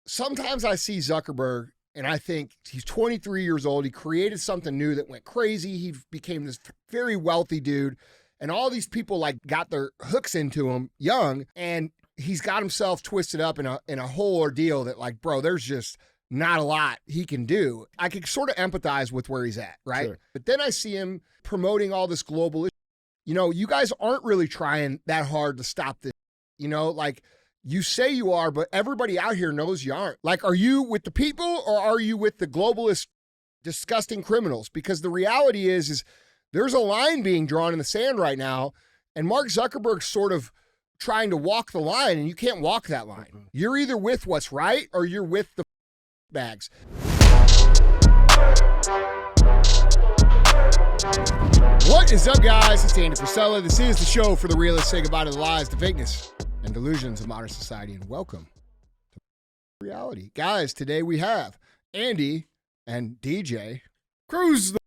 sometimes I see Zuckerberg and I think he's 23 years old. He created something new that went crazy. He became this very wealthy dude. And all these people like got their hooks into him young. And he's got himself twisted up in a whole ordeal that like, bro, there's just not a lot he can do. I can sort of empathize with where he's at, right? Sure. But then I see him promoting all this global issue. You know, you guys aren't really trying that hard to stop this. You know, like you say you are, but everybody out here knows you aren't. Like, are you with the people or are you with the globalist, disgusting criminals? Because the reality is there's a line being drawn in the sand right now, and Mark Zuckerberg's sort of trying to walk the line, and you can't walk that line. You're either with what's right or you're with the bags. What is up, guys? It's Andy Frisella. This is the show for the realists. Say goodbye to the lies, the fakeness, and delusions of modern society, and welcome to reality. Guys, today we have Andy and DJ. Cruise the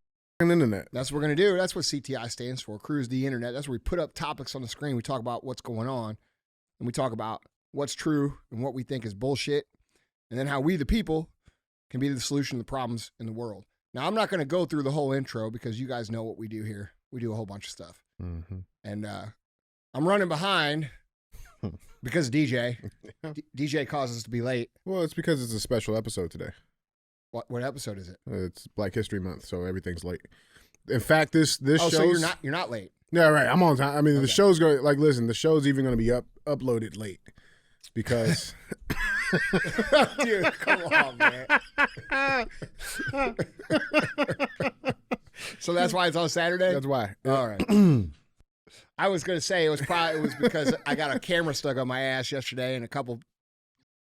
internet. That's what we're going to do. That's what CTI stands for, Cruise the Internet. That's where we put up topics on the screen. We talk about what's going on, and we talk about what's true and what we think is bullshit, and then how we, the people, can be the solution to the problems in the world. Now, I'm not going to go through the whole intro because you guys know what we do here. We do a whole bunch of stuff. Mm-hmm. And I'm running behind because of DJ. DJ causes us to be late. Well, it's because it's a special episode today. What episode is it? It's Black History Month, so everything's late. In fact, this show. So you're not late. Yeah, right. I'm on time. I mean, okay. The show's going. Like, listen, the show's even going to be uploaded late because. Dude, come on, man. So that's why it's on Saturday? That's why. All right. I was going to say it was because I got a camera stuck on my ass yesterday and a couple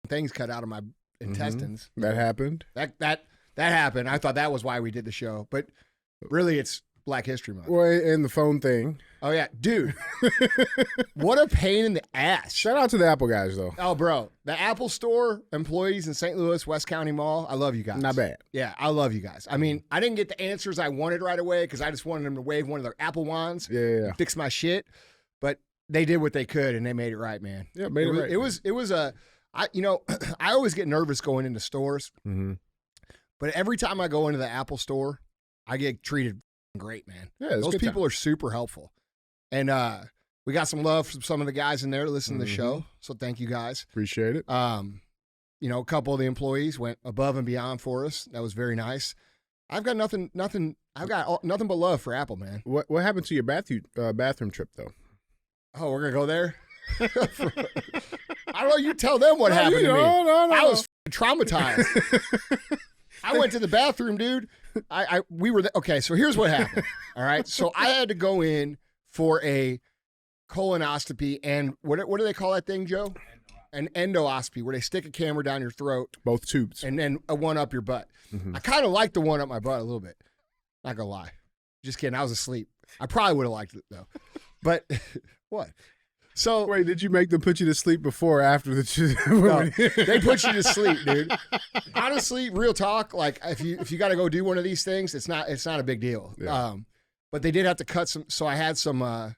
things cut out of my intestines. Mm-hmm. That happened? That happened. I thought that was why we did the show. But really, it's Black History Month. Well, and the phone thing. Oh, yeah. Dude. What a pain in the ass. Shout out to the Apple guys, though. Oh, bro. The Apple Store employees in St. Louis, West County Mall, I love you guys. Not bad. Yeah, I love you guys. I mean, I didn't get the answers I wanted right away because I just wanted them to wave one of their Apple wands and fix my shit. But they did what they could, and they made it right, man. Yeah, made it right. It was a, I always get nervous going into stores. Mm-hmm. But every time I go into the Apple Store, I get treated great, man. Yeah, those people are super helpful. And we got some love from some of the guys in there to listen to the show. So thank you guys. Appreciate it. A couple of the employees went above and beyond for us. That was very nice. I've got nothing but love for Apple, man. What happened to your bathroom trip though? Oh, we're gonna go there? I don't know, you tell them what happened to me. No. I was traumatized. I went to the bathroom, dude. We were okay. So here's what happened. All right. So I had to go in for a colonoscopy and what do they call that thing, Joe? An endoscopy, where they stick a camera down your throat, both tubes, and then a one up your butt. Mm-hmm. I kind of liked the one up my butt a little bit. Not gonna lie. Just kidding. I was asleep. I probably would have liked it though. But what? So wait, did you make them put you to sleep before or after the? No, they put you to sleep, dude. Honestly, real talk. Like if you got to go do one of these things, it's not a big deal. Yeah. But they did have to cut some. So I had some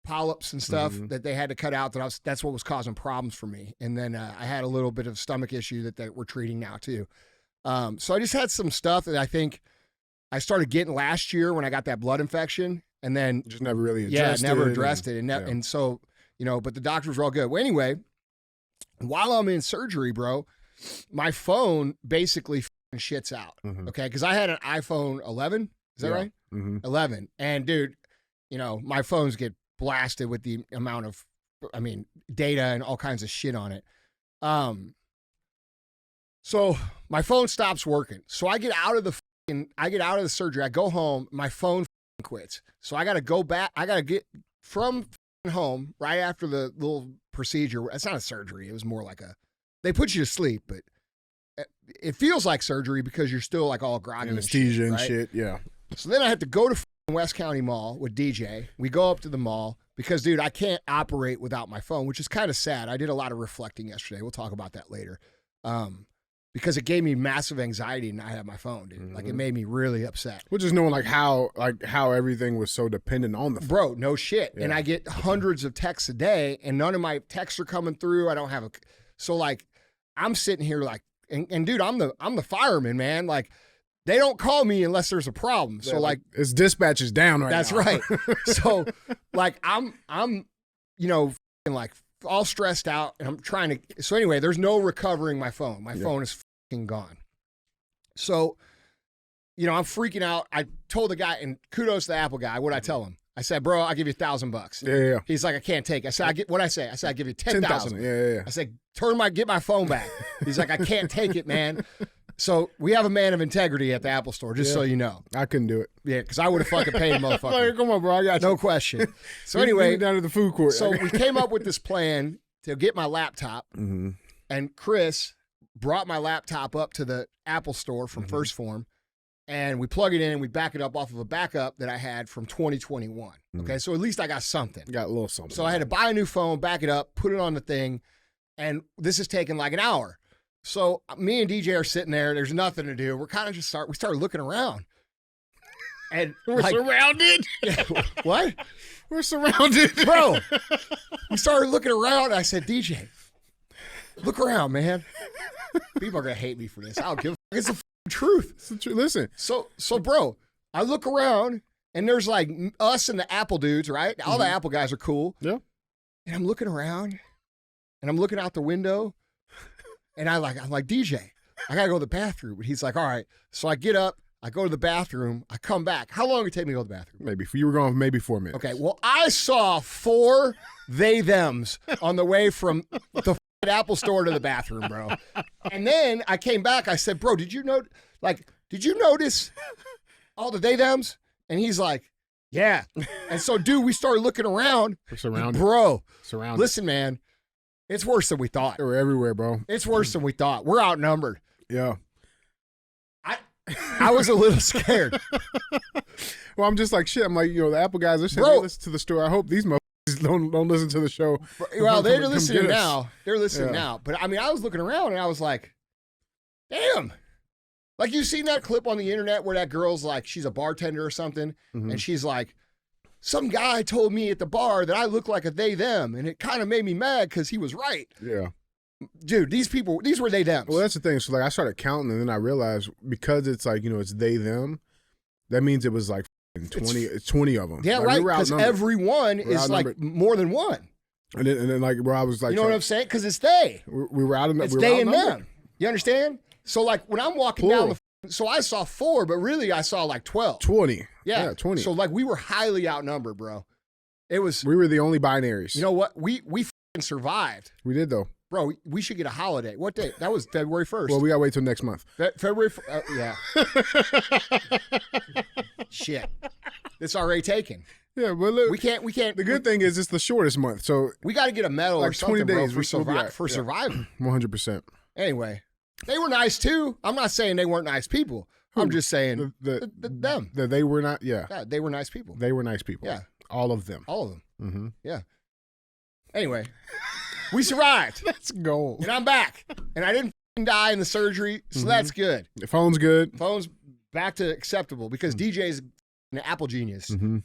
polyps and stuff that they had to cut out. That's what was causing problems for me. And then I had a little bit of stomach issue that we're treating now too. So I just had some stuff that I think I started getting last year when I got that blood infection, and then just never really addressed it. And so. But the doctors were all good. Well, anyway, while I'm in surgery, bro, my phone basically shits out. Mm-hmm. Okay. Cause I had an iPhone 11. Is that right? Mm-hmm. 11. And dude, my phones get blasted with the amount of, data and all kinds of shit on it. So my phone stops working. So I get out of the surgery. I go home. My phone quits. So I got to go back. I got to get from home right after the little procedure. It's not a surgery. It was more like they put you to sleep, but it feels like surgery because you're still like all groggy anesthesia and shit. Yeah. So then I had to go to West County Mall with DJ. We go up to the mall because, dude, I can't operate without my phone, which is kind of sad. I did a lot of reflecting yesterday. We'll talk about that later. Because it gave me massive anxiety to not have my phone, dude. Mm-hmm. Like, it made me really upset. Which is knowing how everything was so dependent on the phone. Bro, no shit. Yeah. And I get hundreds of texts a day, and none of my texts are coming through. I don't have so like, I'm sitting here like, and dude, I'm the fireman, man. Like, they don't call me unless there's a problem. So like, it's dispatch is down right that's now. right. So like, I'm, like all stressed out, and I'm trying to. So anyway, there's no recovering my phone. My phone is gone. So, I'm freaking out. I told the guy, and kudos to the Apple guy. What'd I tell him? I said, bro, I'll give you $1,000. Yeah. He's like, I can't take it. I said, what'd I say? I said, I'll give you 10,000. Yeah. I said, get my phone back. He's like, I can't take it, man. So we have a man of integrity at the Apple store, just so you know. I couldn't do it. Yeah, because I would have fucking paid motherfucker. Like, come on, bro. I got you. No question. So anyway, down to the food court. So we came up with this plan to get my laptop, and Chris brought my laptop up to the Apple store from First Form, and we plug it in and we back it up off of a backup that I had from 2021. Okay, so at least I got something. Got a little something. So I had to buy a new phone, back it up, put it on the thing, and this is taking like an hour. So me and DJ are sitting there. There's nothing to do. We're kind of we started looking around. And we're surrounded. Yeah, what? We're surrounded. Bro, we started looking around. And I said, DJ, look around, man. People are going to hate me for this. I don't give a fuck. It's the truth. It's the truth. Listen. So, bro, I look around, and there's like us and the Apple dudes, right? All the Apple guys are cool. Yeah. And I'm looking around, and I'm looking out the window, and I'm like, DJ, I got to go to the bathroom. And he's like, all right. So I get up. I go to the bathroom. I come back. How long did it take me to go to the bathroom? You were gone maybe 4 minutes. Okay. Well, I saw 4 they-thems on the way from the Apple store to the bathroom, bro. And then I came back. I said, bro, did you notice all the they-thems? And he's like, yeah. And so, dude, we started looking around. We're surrounded. Bro. Surrounded. Listen, man. It's worse than we thought. They were everywhere, bro. It's worse than we thought. We're outnumbered. Yeah. I was a little scared. Well, I'm just like, shit. I'm like, the Apple guys are saying, listen to the store. I hope these motherfuckers don't listen to the show. Well, they're listening now. They're listening now. But I mean, I was looking around and I was like, damn. Like, you seen that clip on the internet where that girl's like, she's a bartender or something, and she's like, some guy told me at the bar that I look like a they-them, and it kind of made me mad because he was right. Yeah. Dude, these were they-thems. Well, that's the thing. So, like, I started counting, and then I realized because it's like, it's they-them, that means it was like 20 of them. Yeah, like, right, because everyone is like more than one. And then like, bro, I was like, you know what I'm saying? Because it's they. We were out of It's they and them. You understand? So, like, when I'm walking down so I saw 4, but really I saw like 12. 20. Yeah, 20. So, like, we were highly outnumbered, bro. We were the only binaries. You know what? We survived. We did, though. Bro, we should get a holiday. What day? That was February 1st. Well, we got to wait till next month. February, yeah. Shit. It's already taken. Yeah, but look. We can't. The good thing is it's the shortest month, so. We got to get a medal like or something, 20 days, bro, for surviving. 100%. Anyway, they were nice too. I'm not saying they weren't nice people. I'm just saying them. They were not, yeah. They were nice people. They were nice people. Yeah. All of them. All of them. Mm-hmm. Yeah. Anyway, we survived. That's gold. And I'm back. And I didn't die in the surgery, so that's good. The phone's good. Phone's back to acceptable because DJ's an Apple genius. Mm-hmm.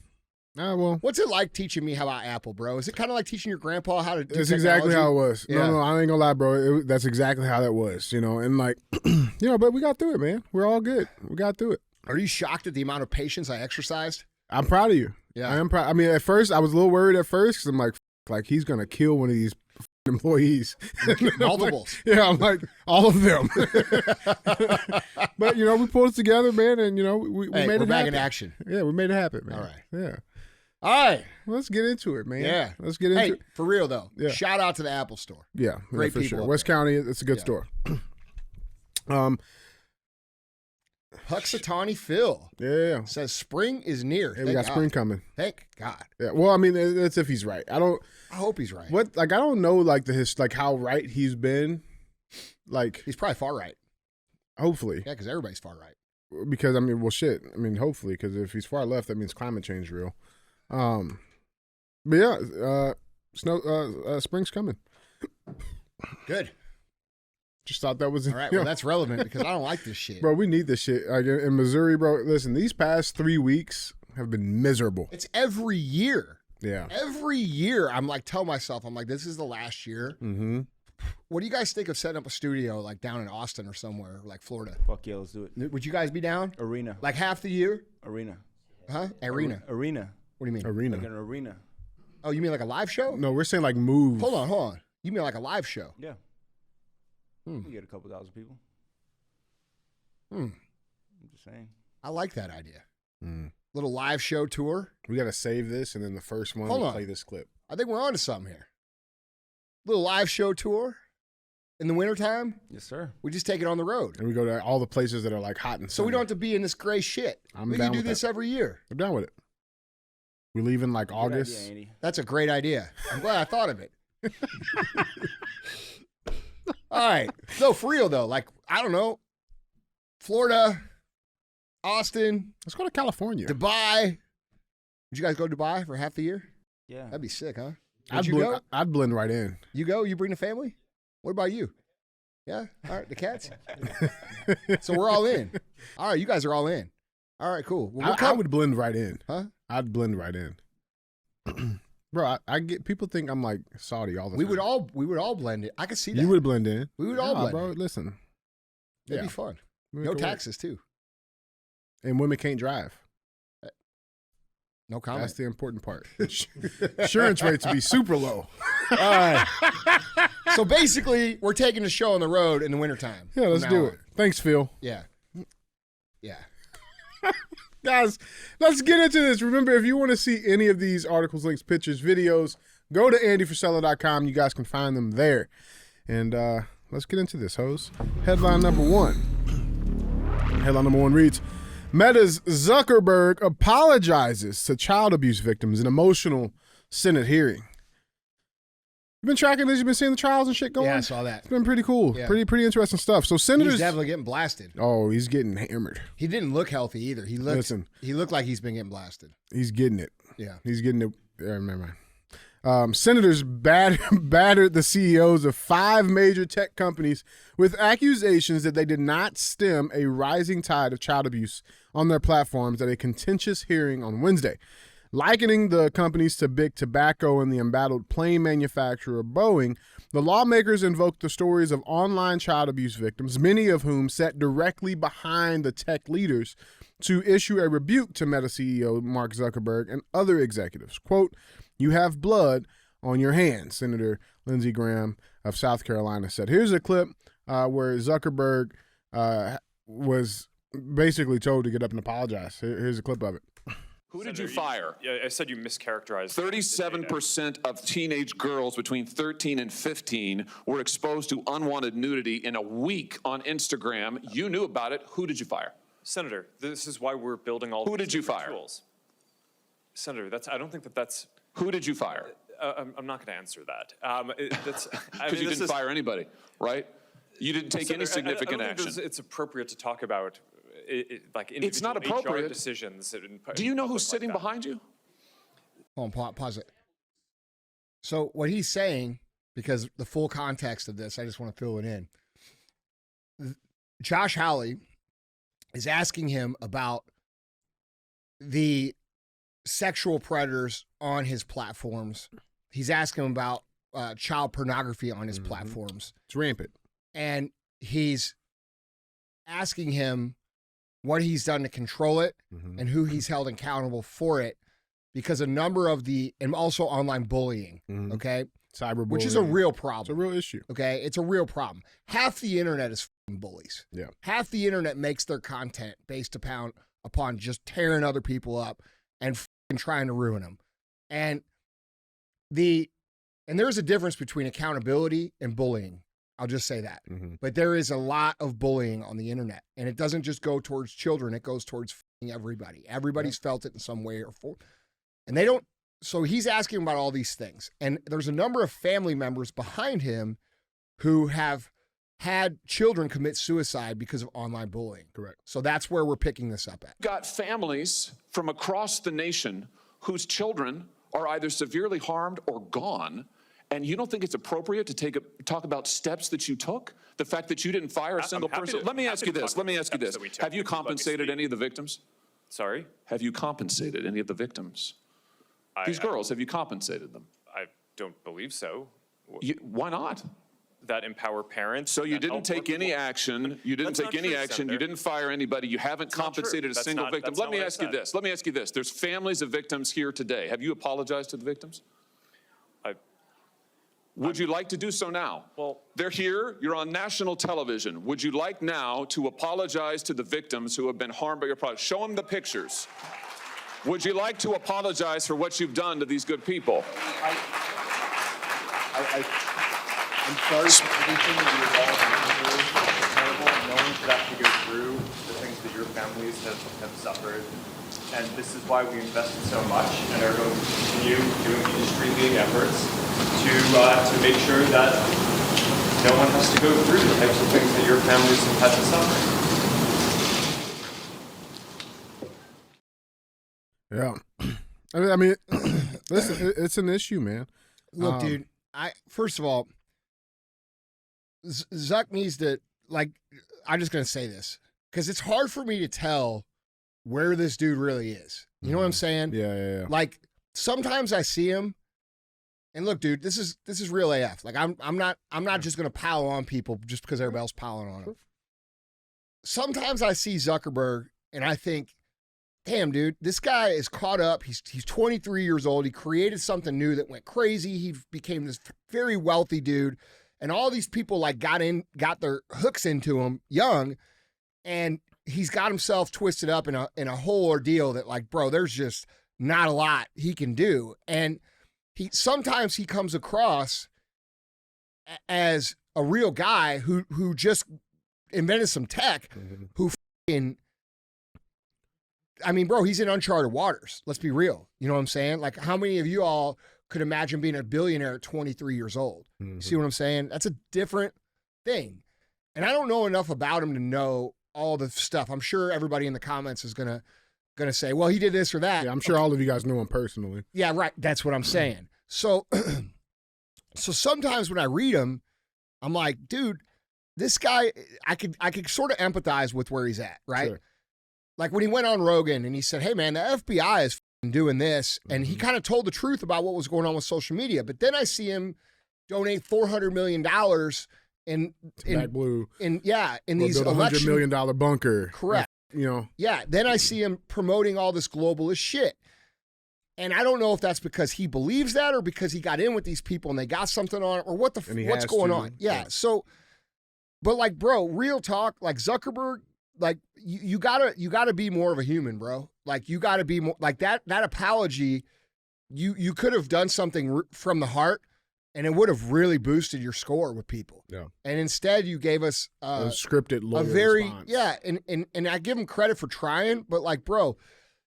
Well. What's it like teaching me about Apple, bro? Is it kind of like teaching your grandpa how to do That's technology? exactly how it was. Yeah. No, I ain't gonna lie, bro. That's exactly how that was, and like, but we got through it, man. We're all good. We got through it. Are you shocked at the amount of patience I exercised? I'm proud of you. Yeah. I am proud. I mean, at first, I was a little worried at first because I'm like he's gonna kill one of these employees. Multiples. I'm like, all of them. But, we pulled it together, man, and, we made it happen. We're back in action. Yeah, we made it happen, man. All right. Yeah. All right. Let's get into it, man. Yeah. Let's get into it. For real, though. Yeah. Shout out to the Apple store. Yeah. Great for people sure. up West there. County, it's a good store. Puxatawny Phil. Yeah. Says spring is near. Yeah, we got spring coming. Thank God. Yeah. Well, I mean, that's if he's right. I hope he's right. I don't know, like, how right he's been. Like, he's probably far right. Hopefully. Yeah, because everybody's far right. Because, I mean, well, shit. I mean, hopefully, because if he's far left, that means climate change is real. But yeah, spring's coming. Good. Just thought that was all right. Well, that's relevant because I don't like this shit, bro. We need this shit. Like in Missouri, bro. Listen, these past 3 weeks have been miserable. It's every year. Yeah. Every year, I'm like, tell myself, I'm like, this is the last year. Mm-hmm. What do you guys think of setting up a studio like down in Austin or somewhere like Florida? Fuck yeah, let's do it. Would you guys be down? Arena. Like half the year? Arena. Huh? Arena. Arena. What do you mean? Arena. Like an arena. Oh, you mean like a live show? No, we're saying like move. Hold on. You mean like a live show? Yeah. We get a couple thousand people. I'm just saying. I like that idea. Mm. Little live show tour. We got to save this, and then the first one, Hold on. play this clip. I think we're on to something here. Little live show tour in the wintertime. Yes, sir. We just take it on the road. And we go to all the places that are like hot and So we sunny. don't have to be in this gray shit. I'm we down can do with this that. every year. I'm down with it. We leave in like Good August. idea, Andy. That's a great idea. I'm glad I thought of it. All right. No, for real though. Like, I don't know. Florida, Austin, Let's go to California. Dubai. Would you guys go to Dubai for half the year? Yeah. That'd be sick, huh? I'd, Would you go? I'd blend right in. You go? You bring the family? What about you? Yeah? All right, the cats? So we're all in. All right, you guys are all in. All right, cool. Well, I would blend right in. Huh? I'd blend right in. Bro, I get people think I'm like Saudi all the We time. would all blend it. I could see that. You would blend in. We would all blend bro. in. Listen, It'd yeah. be fun. We No make it work. taxes too. And women can't drive. No comment. That's the important part. Insurance rates would be super low. All right. So basically, we're taking the show on the road in the wintertime. Yeah, let's from now do on. it. Thanks, Phil. Yeah. Yeah. Guys, let's get into this. Remember, if you want to see any of these articles, links, pictures, videos, go to andyfrisella.com. You guys can find them there. And let's get into this, hoes. Headline number one. Headline number one reads, Meta's Zuckerberg apologizes to child abuse victims in emotional Senate hearing. You've been tracking this? You've been seeing the trials and shit going? Yeah, I saw that. It's been pretty cool. Yeah. Pretty interesting stuff. So senators... He's definitely getting blasted. Oh, he's getting hammered. He didn't look healthy either. He looked like he's been getting blasted. He's getting it. Yeah. He's getting it. Never mind. Senators battered the CEOs of 5 major tech companies with accusations that they did not stem a rising tide of child abuse on their platforms at a contentious hearing on Wednesday. Likening the companies to Big Tobacco and the embattled plane manufacturer Boeing, the lawmakers invoked the stories of online child abuse victims, many of whom sat directly behind the tech leaders, to issue a rebuke to Meta CEO Mark Zuckerberg and other executives. Quote, "You have blood on your hands," Senator Lindsey Graham of South Carolina said. Here's a clip where Zuckerberg was basically told to get up and apologize. Here's a clip of it. Who did you fire? I said you mischaracterized. 37% of teenage girls between 13 and 15 were exposed to unwanted nudity in a week on Instagram. You knew about it. Who did you fire? Senator, this is why we're building all Who these did you different fire? tools. Senator, I don't think that's. Who did you fire? I'm not going to answer that. That's Because you didn't fire anybody, right? You didn't take any significant I don't think action. it's appropriate to talk about like It's not individual appropriate. HR decisions. Do you know who's sitting behind you? Hold on, pause it. So what he's saying, because the full context of this, I just want to fill it in. Josh Hawley is asking him about the sexual predators on his platforms. He's asking him about child pornography on his platforms. It's rampant. And he's asking him what he's done to control it and who he's held accountable for it, because a number of and also online bullying, okay? Cyberbullying. Which is a real It's a problem, real issue. okay? It's a real problem. Half the internet is fucking bullies. Yeah. Half the internet makes their content based upon just tearing other people up and fucking trying to ruin them. And there's a difference between accountability and bullying. I'll just say that. But there is a lot of bullying on the internet, and it doesn't just go towards children. It goes towards everybody. Everybody's felt it in some way or form. And they don't. So he's asking about all these things. And there's a number of family members behind him who have had children commit suicide because of online bullying. Correct. So that's where we're picking this up at. Got families from across the nation whose children are either severely harmed or gone. And you don't think it's appropriate to talk about steps that you took? The fact that you didn't fire a single person? Let me ask you this. Have you compensated any of the victims? Sorry? Have you compensated any of the victims? These girls, have you compensated them? I don't believe so. Why not? that empower parents. So you that didn't help take work any with- action. You didn't That's take not any true, action. Senator. You didn't fire anybody. You haven't That's not true. compensated a That's single not- victim. that's Let not me what I ask you said. this. Let me ask you this. There's families of victims here today. Have you apologized to the victims? Would you like to do so now? Well- they're here. You're on national television. Would you like now to apologize to the victims who have been harmed by your product? Show them the pictures. Would you like to apologize for what you've done to these good people? I'm sorry for everything that you've all been through. It's terrible. No one should have to go through the things that your families have suffered. And this is why we invested so much and are going to continue doing industry-leading efforts to make sure that no one has to go through the types of things that your families have had to suffer. Yeah. I mean, listen, it's an issue, man. Look, dude, first of all, Zuck needs to, like, I'm just going to say this because it's hard for me to tell where this dude really is. You know what I'm saying? Yeah. Like, sometimes I see him, and look, dude, this is real AF. Like, I'm not just going to pile on people just because everybody else piling on him. Sometimes I see Zuckerberg, and I think, damn, dude, this guy is caught up. He's 23 years old. He created something new that went crazy. He became this very wealthy dude, and all these people like got their hooks into him young, and he's got himself twisted up in a whole ordeal that, like, bro, there's just not a lot he can do. And sometimes he comes across as a real guy who just invented some tech, who fucking, I mean, bro, he's in uncharted waters. Let's be real. You know what I'm saying? Like, how many of you all could imagine being a billionaire at 23 years old? You see what I'm saying? That's a different thing. And I don't know enough about him to know all the stuff. I'm sure everybody in the comments is gonna say, well, he did this or that. Yeah, I'm sure all of you guys know him personally. Yeah, right. That's what I'm saying. So sometimes when I read him, I'm like, dude, this guy, I could sort of empathize with where he's at, right? Sure. Like when he went on Rogan and he said, hey, man, the FBI is doing this. And he kind of told the truth about what was going on with social media. But then I see him donate $400 million in Black Blue. in Or these build a $100 million bunker. Correct. You know. Yeah. Then I see him promoting all this globalist shit. And I don't know if that's because he believes that or because he got in with these people and they got something on it or what's going on. Yeah. So, but like, bro, real talk, like Zuckerberg, like you gotta be more of a human, bro. Like you gotta be more like that apology. You could have done something from the heart and it would have really boosted your score with people. Yeah. And instead you gave us A scripted lawyer a very response. yeah, and I give him credit for trying, but like, bro,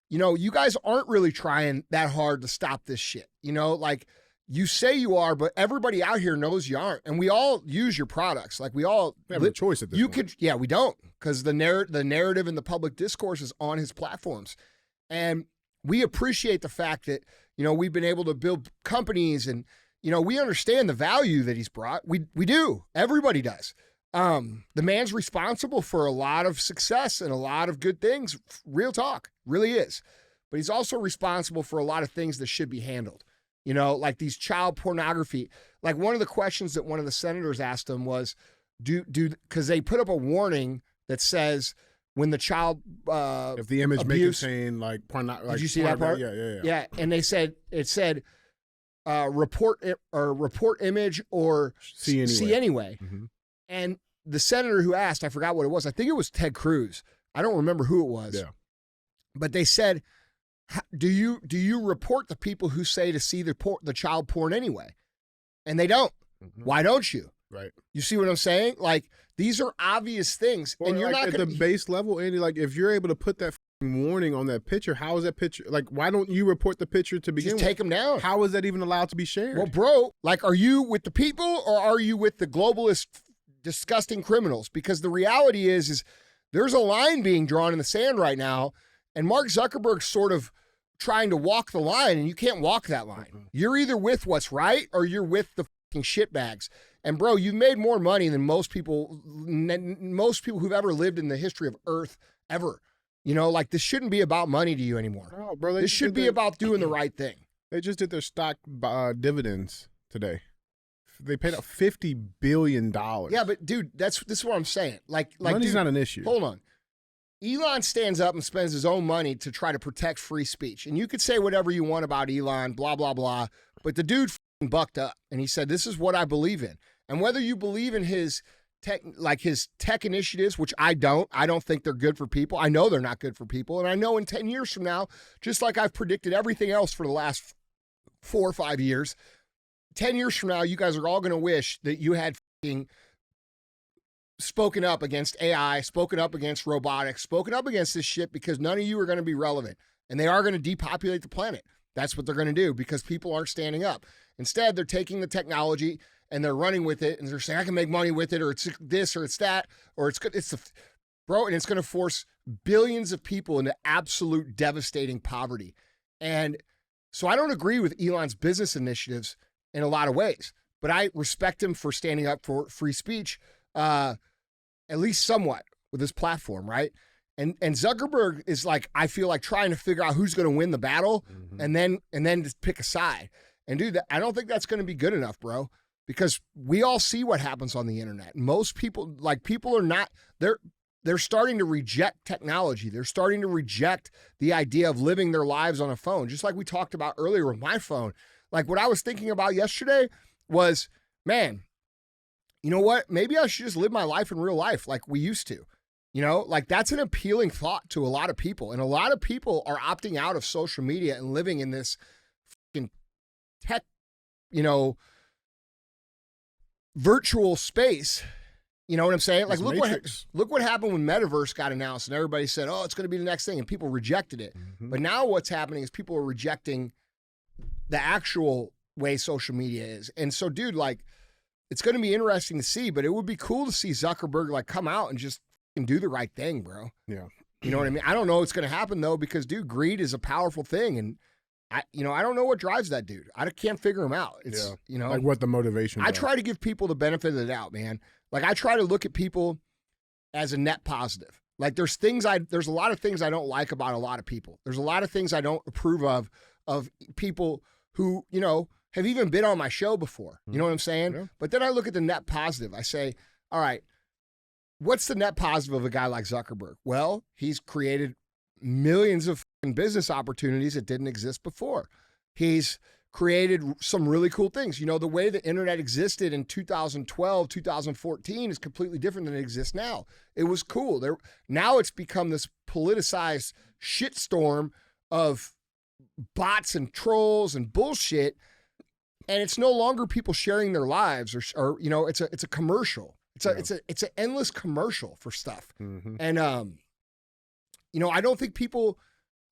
you know, you guys aren't really trying that hard to stop this shit. You know, like you say you are, but everybody out here knows you aren't. And we all use your products. Like we all have a choice at this point. Yeah, we don't, because the narrative and the public discourse is on his platforms. And we appreciate the fact that, you know, we've been able to build companies and, you know, we understand the value that he's brought. We do. Everybody does. The man's responsible for a lot of success and a lot of good things. Real talk, really is. But he's also responsible for a lot of things that should be handled. You know, like these child pornography. Like one of the questions that one of the senators asked him was, because they put up a warning that says when the child if the image may abuse, contain like pornography. did you see that part? Yeah. Yeah, and it said report image or see anyway. Mm-hmm. And the senator who asked, I forgot what it was. I think it was Ted Cruz. I don't remember who it was. Yeah. But they said, do you report the people who say to see the child porn anyway? And they don't. Mm-hmm. Why don't you? Right. You see what I'm saying? Like these are obvious things, Or and you're like not at going the base level, Andy. Like if you're able to put that warning on that picture, how is that picture? Like why don't you report the picture to begin just with? take them down. How is that even allowed to be shared? Well, bro, like, are you with the people or are you with the globalist, disgusting criminals? Because the reality is there's a line being drawn in the sand right now, and Mark Zuckerberg's sort of trying to walk the line, and you can't walk that line. Mm-hmm. You're either with what's right or you're with the fucking shitbags. And bro, you've made more money than most people who've ever lived in the history of Earth ever. You know, like this shouldn't be about money to you anymore. No, bro, this should be about doing the right thing. They just did their stock dividends today. They paid out $50 billion. Yeah, but dude, this is what I'm saying. Like money's dude, not an issue. Hold on. Elon stands up and spends his own money to try to protect free speech. And you could say whatever you want about Elon, blah, blah, blah. But the dude bucked up and he said, this is what I believe in. And whether you believe in his tech initiatives, which I don't think they're good for people. I know they're not good for people. And I know in 10 years from now, just like I've predicted everything else for the last 4 or 5 years, 10 years from now, you guys are all going to wish that you had spoken up against AI, spoken up against robotics, spoken up against this shit, because none of you are going to be relevant. And they are going to depopulate the planet. That's what they're going to do, because people aren't standing up. Instead, they're taking the technology and they're running with it, and they're saying, I can make money with it, or it's this, or it's that, or it's good. And it's going to force billions of people into absolute devastating poverty. And so I don't agree with Elon's business initiatives in a lot of ways, but I respect him for standing up for free speech, at least somewhat, with his platform, right? And Zuckerberg is like, I feel like trying to figure out who's going to win the battle, and then just pick a side. And dude, I don't think that's going to be good enough, bro. Because we all see what happens on the internet. Most people, people are not, they're starting to reject technology. They're starting to reject the idea of living their lives on a phone. Just like we talked about earlier with my phone. Like what I was thinking about yesterday was, man, you know what? Maybe I should just live my life in real life like we used to. Like that's an appealing thought to a lot of people. And a lot of people are opting out of social media and living in this fucking tech, virtual space. You know what I'm saying? Like, look what happened when Metaverse got announced and everybody said, oh, it's going to be the next thing. And people rejected it. But now what's happening is people are rejecting the actual way social media is. And so, dude, it's going to be interesting to see, but it would be cool to see Zuckerberg come out and just do the right thing, bro. Yeah. You know what I mean? I don't know what's going to happen though, because dude, greed is a powerful thing. And I don't know what drives that dude. I can't figure him out. It's, like what the motivation is. I try to give people the benefit of the doubt, man. Like I try to look at people as a net positive. Like there's a lot of things I don't like about a lot of people. There's a lot of things I don't approve of people who, have even been on my show before. You know what I'm saying? Yeah. But then I look at the net positive. I say, all right, what's the net positive of a guy like Zuckerberg? Well, he's created millions of business opportunities that didn't exist before. He's created some really cool things. The way the internet existed in 2012, 2014 is completely different than it exists now. It was cool. Now it's become this politicized shitstorm of bots and trolls and bullshit. And it's no longer people sharing their lives or it's a commercial. It's an endless commercial for stuff. And I don't think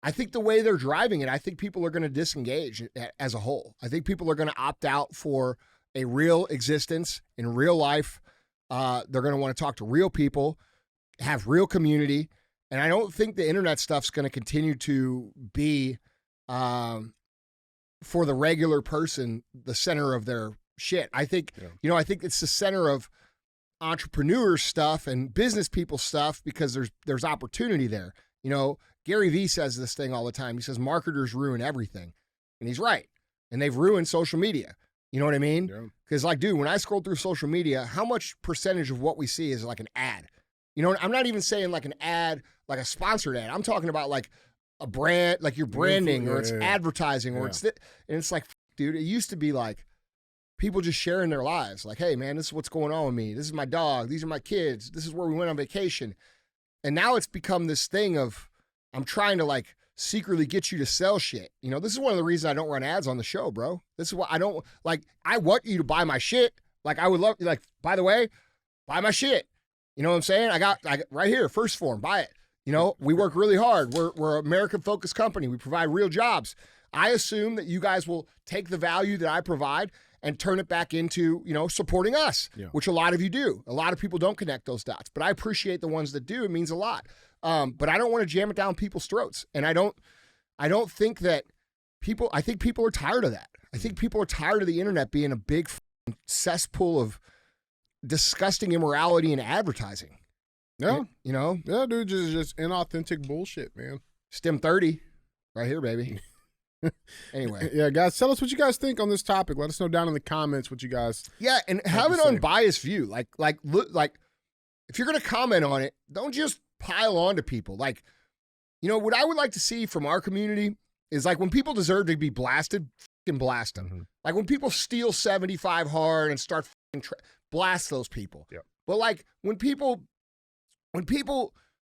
I think the way they're driving it, I think people are going to disengage as a whole. I think people are going to opt out for a real existence in real life. They're going to want to talk to real people, have real community. And I don't think the internet stuff's going to continue to be, for the regular person, the center of their shit. I think, I think it's the center of entrepreneur stuff and business people stuff because there's opportunity there. Gary Vee says this thing all the time. He says marketers ruin everything. And he's right. And they've ruined social media. You know what I mean? Because dude, when I scroll through social media, how much percentage of what we see is like an ad? I'm not even saying like an ad, like a sponsored ad. I'm talking about like a brand, like your branding or it's advertising or it's, and it's like, dude, it used to be like people just sharing their lives. Like, hey man, this is what's going on with me. This is my dog. These are my kids. This is where we went on vacation. And now it's become this thing of, I'm trying to secretly get you to sell shit. This is one of the reasons I don't run ads on the show, bro. This is why I don't I want you to buy my shit. I would love, by the way, buy my shit. You know what I'm saying? I got right here, First Form, buy it. We work really hard. We're an American focused company. We provide real jobs. I assume that you guys will take the value that I provide and turn it back into, supporting us, which a lot of you do. A lot of people don't connect those dots, but I appreciate the ones that do. It means a lot. But I don't want to jam it down people's throats. And I don't think that I think people are tired of that. I think people are tired of the internet being a big cesspool of disgusting immorality and advertising. Yeah. Yeah, dude, just inauthentic bullshit, man. STEM 30 right here, baby. Anyway. Yeah, guys, tell us what you guys think on this topic. Let us know down in the comments what you guys. Yeah, and have an unbiased view. Like if you're gonna comment on it, don't just pile on to people. Like, what I would like to see from our community is like when people deserve to be blasted, fucking blast them. Mm-hmm. Like when people steal 75 hard and start fucking blast those people. Yep. But like when people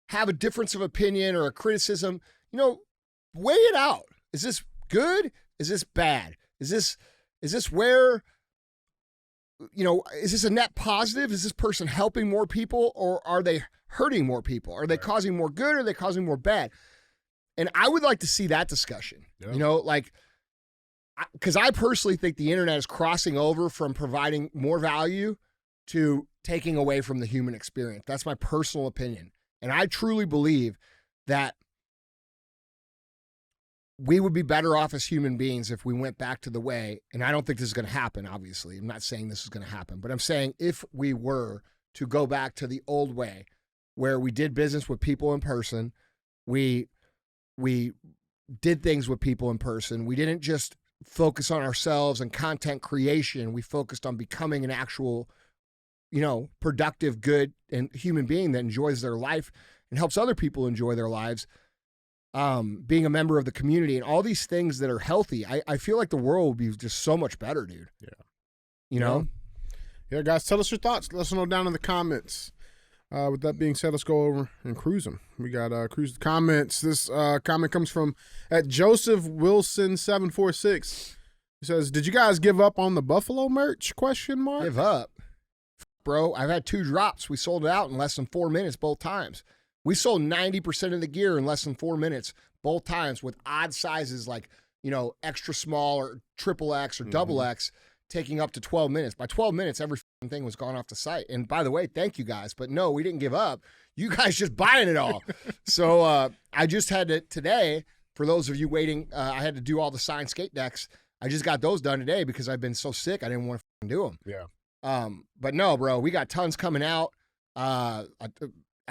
have a difference of opinion or a criticism, weigh it out. Is this good? Is this bad? Is this where, is this a net positive? Is this person helping more people, or are they hurting more people? Are they causing more good, or are they causing more bad? And I would like to see that discussion, because I personally think the internet is crossing over from providing more value to taking away from the human experience. That's my personal opinion. And I truly believe that we would be better off as human beings if we went back to the way, and I don't think this is going to happen, obviously. I'm not saying this is going to happen, but I'm saying if we were to go back to the old way where we did business with people in person, we did things with people in person. We didn't just focus on ourselves and content creation. We focused on becoming an actual, productive, good, and human being that enjoys their life and helps other people enjoy their lives. Being a member of the community and all these things that are healthy. I feel like the world would be just so much better, dude. Yeah. Yeah, guys, tell us your thoughts. Let us know down in the comments. With that being said, let's go over and cruise them. We got cruise the comments. This comment comes from at Joseph Wilson 746. He says, "Did you guys give up on the Buffalo merch? ? Give up, bro. I've had 2 drops. We sold it out in less than 4 minutes both times. We sold 90% of the gear in less than 4 minutes both times with odd sizes like extra small or triple X or double X, taking up to 12 minutes. By 12 minutes, every thing was gone off the site. And by the way, thank you guys. But no, we didn't give up. You guys just buying it all. So I just had to today, for those of you waiting, I had to do all the signed skate decks. I just got those done today because I've been so sick. I didn't want to do them. Yeah. But no, bro, we got tons coming out.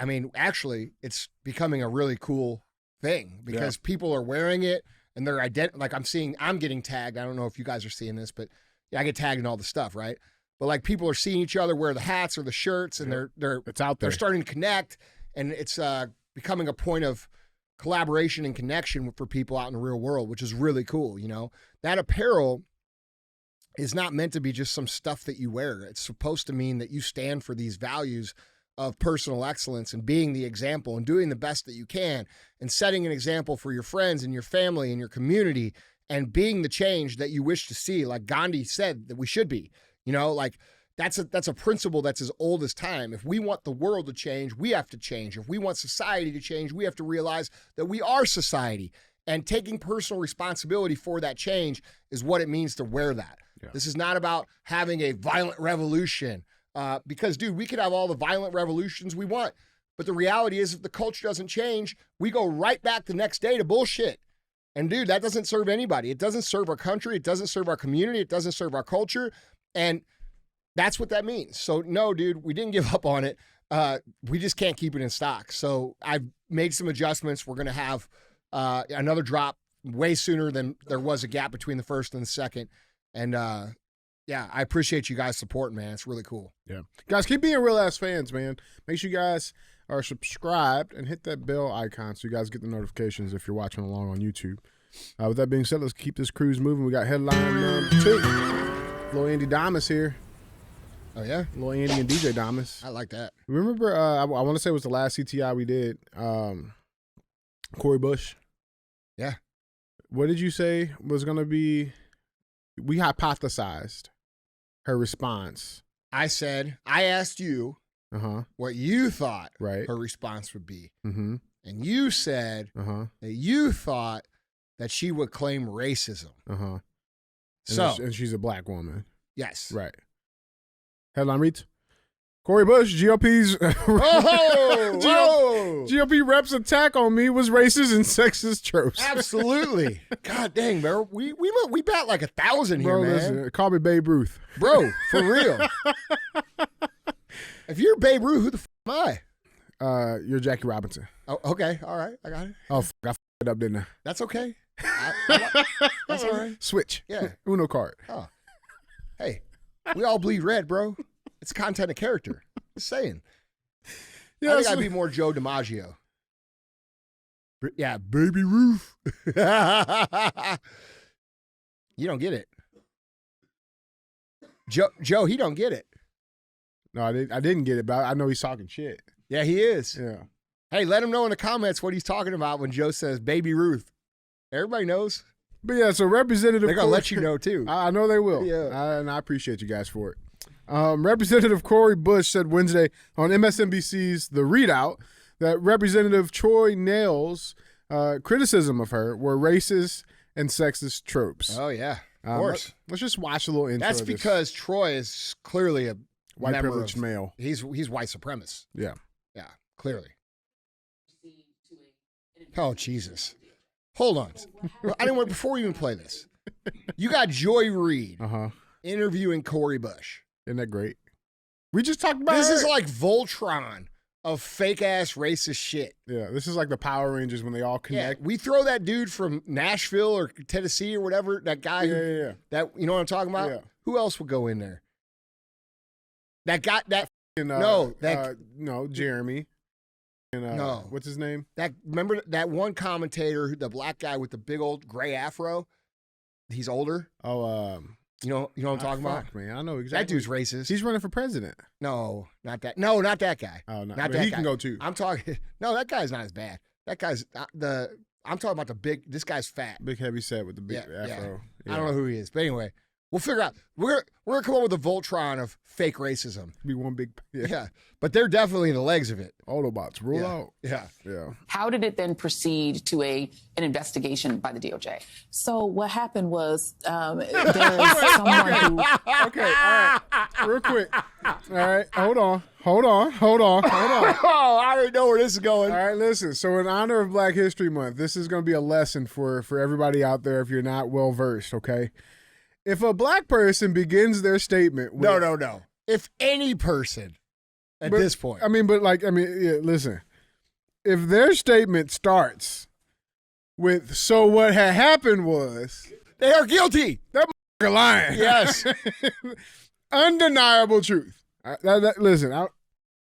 I mean, actually, it's becoming a really cool thing because people are wearing it and they're like I'm getting tagged. I don't know if you guys are seeing this, but yeah, I get tagged in all the stuff, right? But like people are seeing each other wear the hats or the shirts, and it's out there. They're starting to connect, and it's becoming a point of collaboration and connection for people out in the real world, which is really cool. That apparel is not meant to be just some stuff that you wear. It's supposed to mean that you stand for these values of personal excellence and being the example and doing the best that you can and setting an example for your friends and your family and your community and being the change that you wish to see. Like Gandhi said that we should be, like that's a principle that's as old as time. If we want the world to change, we have to change. If we want society to change, we have to realize that we are society, and taking personal responsibility for that change is what it means to wear that. Yeah. This is not about having a violent revolution. Because, dude, we could have all the violent revolutions we want, but the reality is if the culture doesn't change, we go right back the next day to bullshit. And, dude, that doesn't serve anybody. It doesn't serve our country. It doesn't serve our community. It doesn't serve our culture. And that's what that means. So, no, dude, we didn't give up on it. We just can't keep it in stock. So I've made some adjustments. We're going to have another drop way sooner than there was a gap between the first and the second. And, yeah, I appreciate you guys supporting, man. It's really cool. Yeah. Guys, keep being real-ass fans, man. Make sure you guys are subscribed and hit that bell icon so you guys get the notifications if you're watching along on YouTube. With that being said, let's keep this cruise moving. We got headline number 2. Little Andy Damas here. Oh, yeah? Little Andy and DJ Damas. I like that. Remember, I want to say it was the last CTI we did, Corey Bush. Yeah. What did you say was going to be? We hypothesized her response. I asked you what you thought her response would be. Mm-hmm. And you said that you thought that she would claim racism. And she's a black woman. Yes. Right. Headline reads, Corey Bush, GOP's GOP reps' attack on me was racist and sexist tropes. Absolutely. God dang, bro. We bat like 1,000 here, man. Listen, call me Babe Ruth. Bro, for real. If you're Babe Ruth, who the am I? You're Jackie Robinson. Oh, okay. All right. I got it. Oh, I f***ed up, didn't I? That's okay. That's all right. Switch. Yeah. Uno card. Oh, hey, we all bleed red, bro. It's content of character. Just saying. Yeah, I think I'd be more Joe DiMaggio. Yeah, Baby Ruth. You don't get it. Joe, he don't get it. No, I didn't get it, but I know he's talking shit. Yeah, he is. Yeah. Hey, let him know in the comments what he's talking about when Joe says Baby Ruth. Everybody knows. But yeah, so Representative They're going to let you know, too. I know they will. Yeah. And I appreciate you guys for it. Representative Cori Bush said Wednesday on MSNBC's The Readout that Representative Troy Nail's criticism of her were racist and sexist tropes. Oh, yeah. Of course. Let's just watch a little intro. That's of this. because Troy is clearly a White member privileged of- male. He's white supremacist. Yeah. Yeah, clearly. Oh, Jesus. Hold on. I didn't want, before we even play this, you got Joy Reid interviewing Cori Bush. Isn't that great? We just talked about This her. is like Voltron of fake-ass racist shit. Yeah, this is like the Power Rangers when they all Yeah, connect. we throw that dude from Nashville or Tennessee or whatever, that guy Yeah. that, you know what I'm talking about? Yeah. Who else would go in there? That got that And, Jeremy. And, No. What's his name? remember that one commentator, the black guy with the big old gray afro? He's older. Oh, You know what I'm talking about? fuck, man. I know exactly. That dude's racist. He's running for president. No, not that. No, not that guy. Oh, no. Not But that he guy. can go too. I'm talking. No, that guy's not as bad. That guy's I'm talking about the big. This guy's fat. Big heavy set with the big afro. I don't know who he is, but anyway, we'll figure out. We're gonna come up with a Voltron of fake racism. Be one big. Yeah, but they're definitely the legs of it. Autobots rule Yeah. out. Yeah. Yeah. How did it then proceed to an investigation by the DOJ? So what happened was there's someone who Okay. All right. Real quick. All right. Hold on. Oh, I already know where this is going. All right, listen. So in honor of Black History Month, this is going to be a lesson for everybody out there if you're not well versed, okay? If a black person begins their statement with, No. If any person at this point, listen. If their statement starts with, so what had happened was, they are guilty. they're lying. Yes. Undeniable truth. Listen, All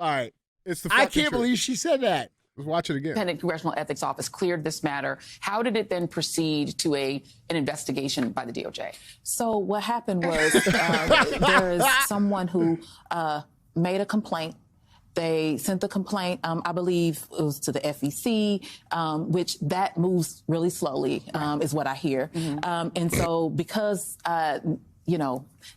right. it's the I fucking can't truth. believe she said that. Let's watch it again. Independent Congressional Ethics Office cleared this matter. How did it then proceed to an investigation by the DOJ? So what happened was there is someone who made a complaint. They sent the complaint, I believe it was to the FEC, which that moves really slowly, is what I hear. And so because,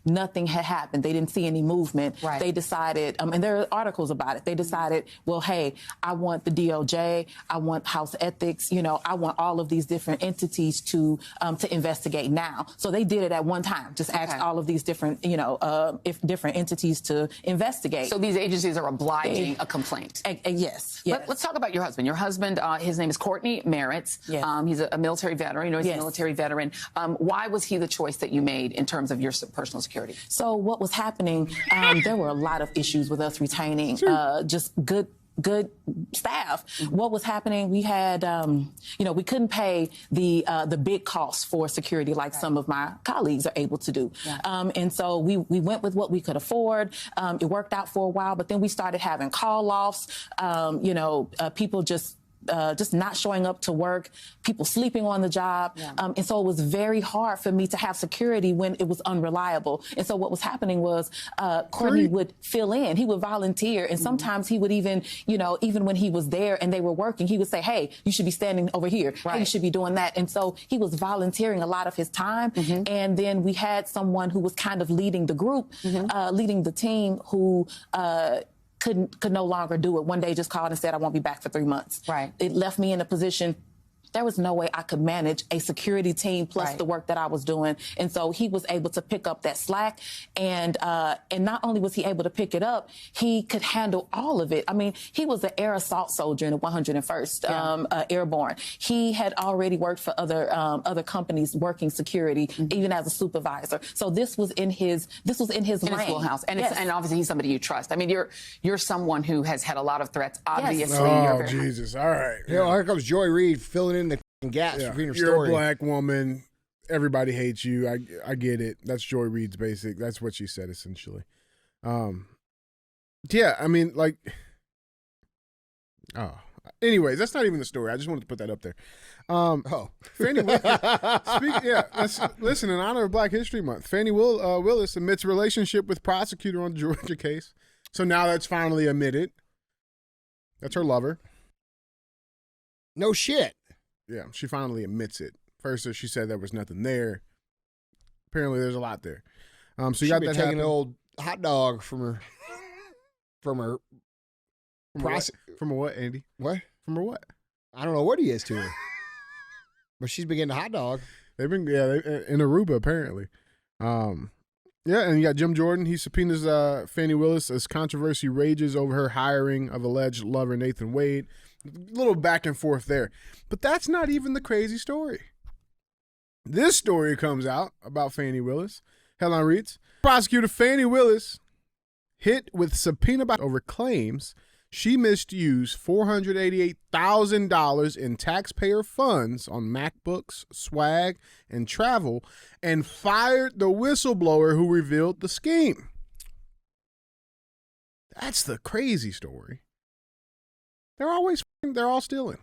nothing had happened, they didn't see any movement, Right. they decided, and there are articles about it, they decided, well, hey, I want the DOJ, I want House Ethics, I want all of these different entities to investigate now. So they did it at one time, just asked all of these different, different entities to investigate. So these agencies are obliging a complaint. Yes. Let's talk about your husband. Your husband, his name is Courtney Merritt. Yes. He's a military veteran. He's Yes. a military veteran. Why was he the choice that you made in terms of your personal security? So what was happening, there were a lot of issues with us retaining just good staff. What was happening, we had, we couldn't pay the big costs for security like some of my colleagues are able to do. And so we went with what we could afford. It worked out for a while, but then we started having call-offs, people just not showing up to work, people sleeping on the job. And so it was very hard for me to have security when it was unreliable. And so what was happening was Courtney would fill in. He would volunteer. And sometimes he would even, even when he was there and they were working, he would say, hey, you should be standing over here. Hey, you should be doing that. And so he was volunteering a lot of his time. And then we had someone who was kind of leading the group, leading the team who could no longer do it. One day just called and said, I won't be back for 3 months. Right. It left me in a position, there was no way I could manage a security team plus the work that I was doing. And so he was able to pick up that slack. And not only was he able to pick it up, he could handle all of it. I mean, he was an air assault soldier in the 101st Airborne. He had already worked for other companies working security, even as a supervisor. So this was in his lane. His wheelhouse. And and obviously he's somebody you trust. I mean, you're someone who has had a lot of threats, obviously. Oh, Jesus. All right. Here comes Joy Reid filling in the gaps between her You're story. a black woman. Everybody hates you. I get it. That's Joy Reid's basic. That's what she said essentially. Yeah, I mean, like, oh. Anyways, that's not even the story. I just wanted to put that up there. Fannie Willis. Listen, in honor of Black History Month, Fannie Willis admits relationship with prosecutor on the Georgia case. So now that's finally admitted. That's her lover. No shit. Yeah, she finally admits it. First, she said there was nothing there. Apparently, there's a lot there. So you got that taking happening. an old hot dog from her. From her. From a what, Andy? What? From her what? I don't know what he is to her. But she's been getting a hot dog. They've been in Aruba apparently. Yeah, and you got Jim Jordan. He subpoenas Fannie Willis as controversy rages over her hiring of alleged lover Nathan Wade. A little back and forth there. But that's not even the crazy story. This story comes out about Fannie Willis. Headline reads, prosecutor Fannie Willis hit with subpoena over claims she misused $488,000 in taxpayer funds on MacBooks, swag, and travel, and fired the whistleblower who revealed the scheme. That's the crazy story. They're all stealing.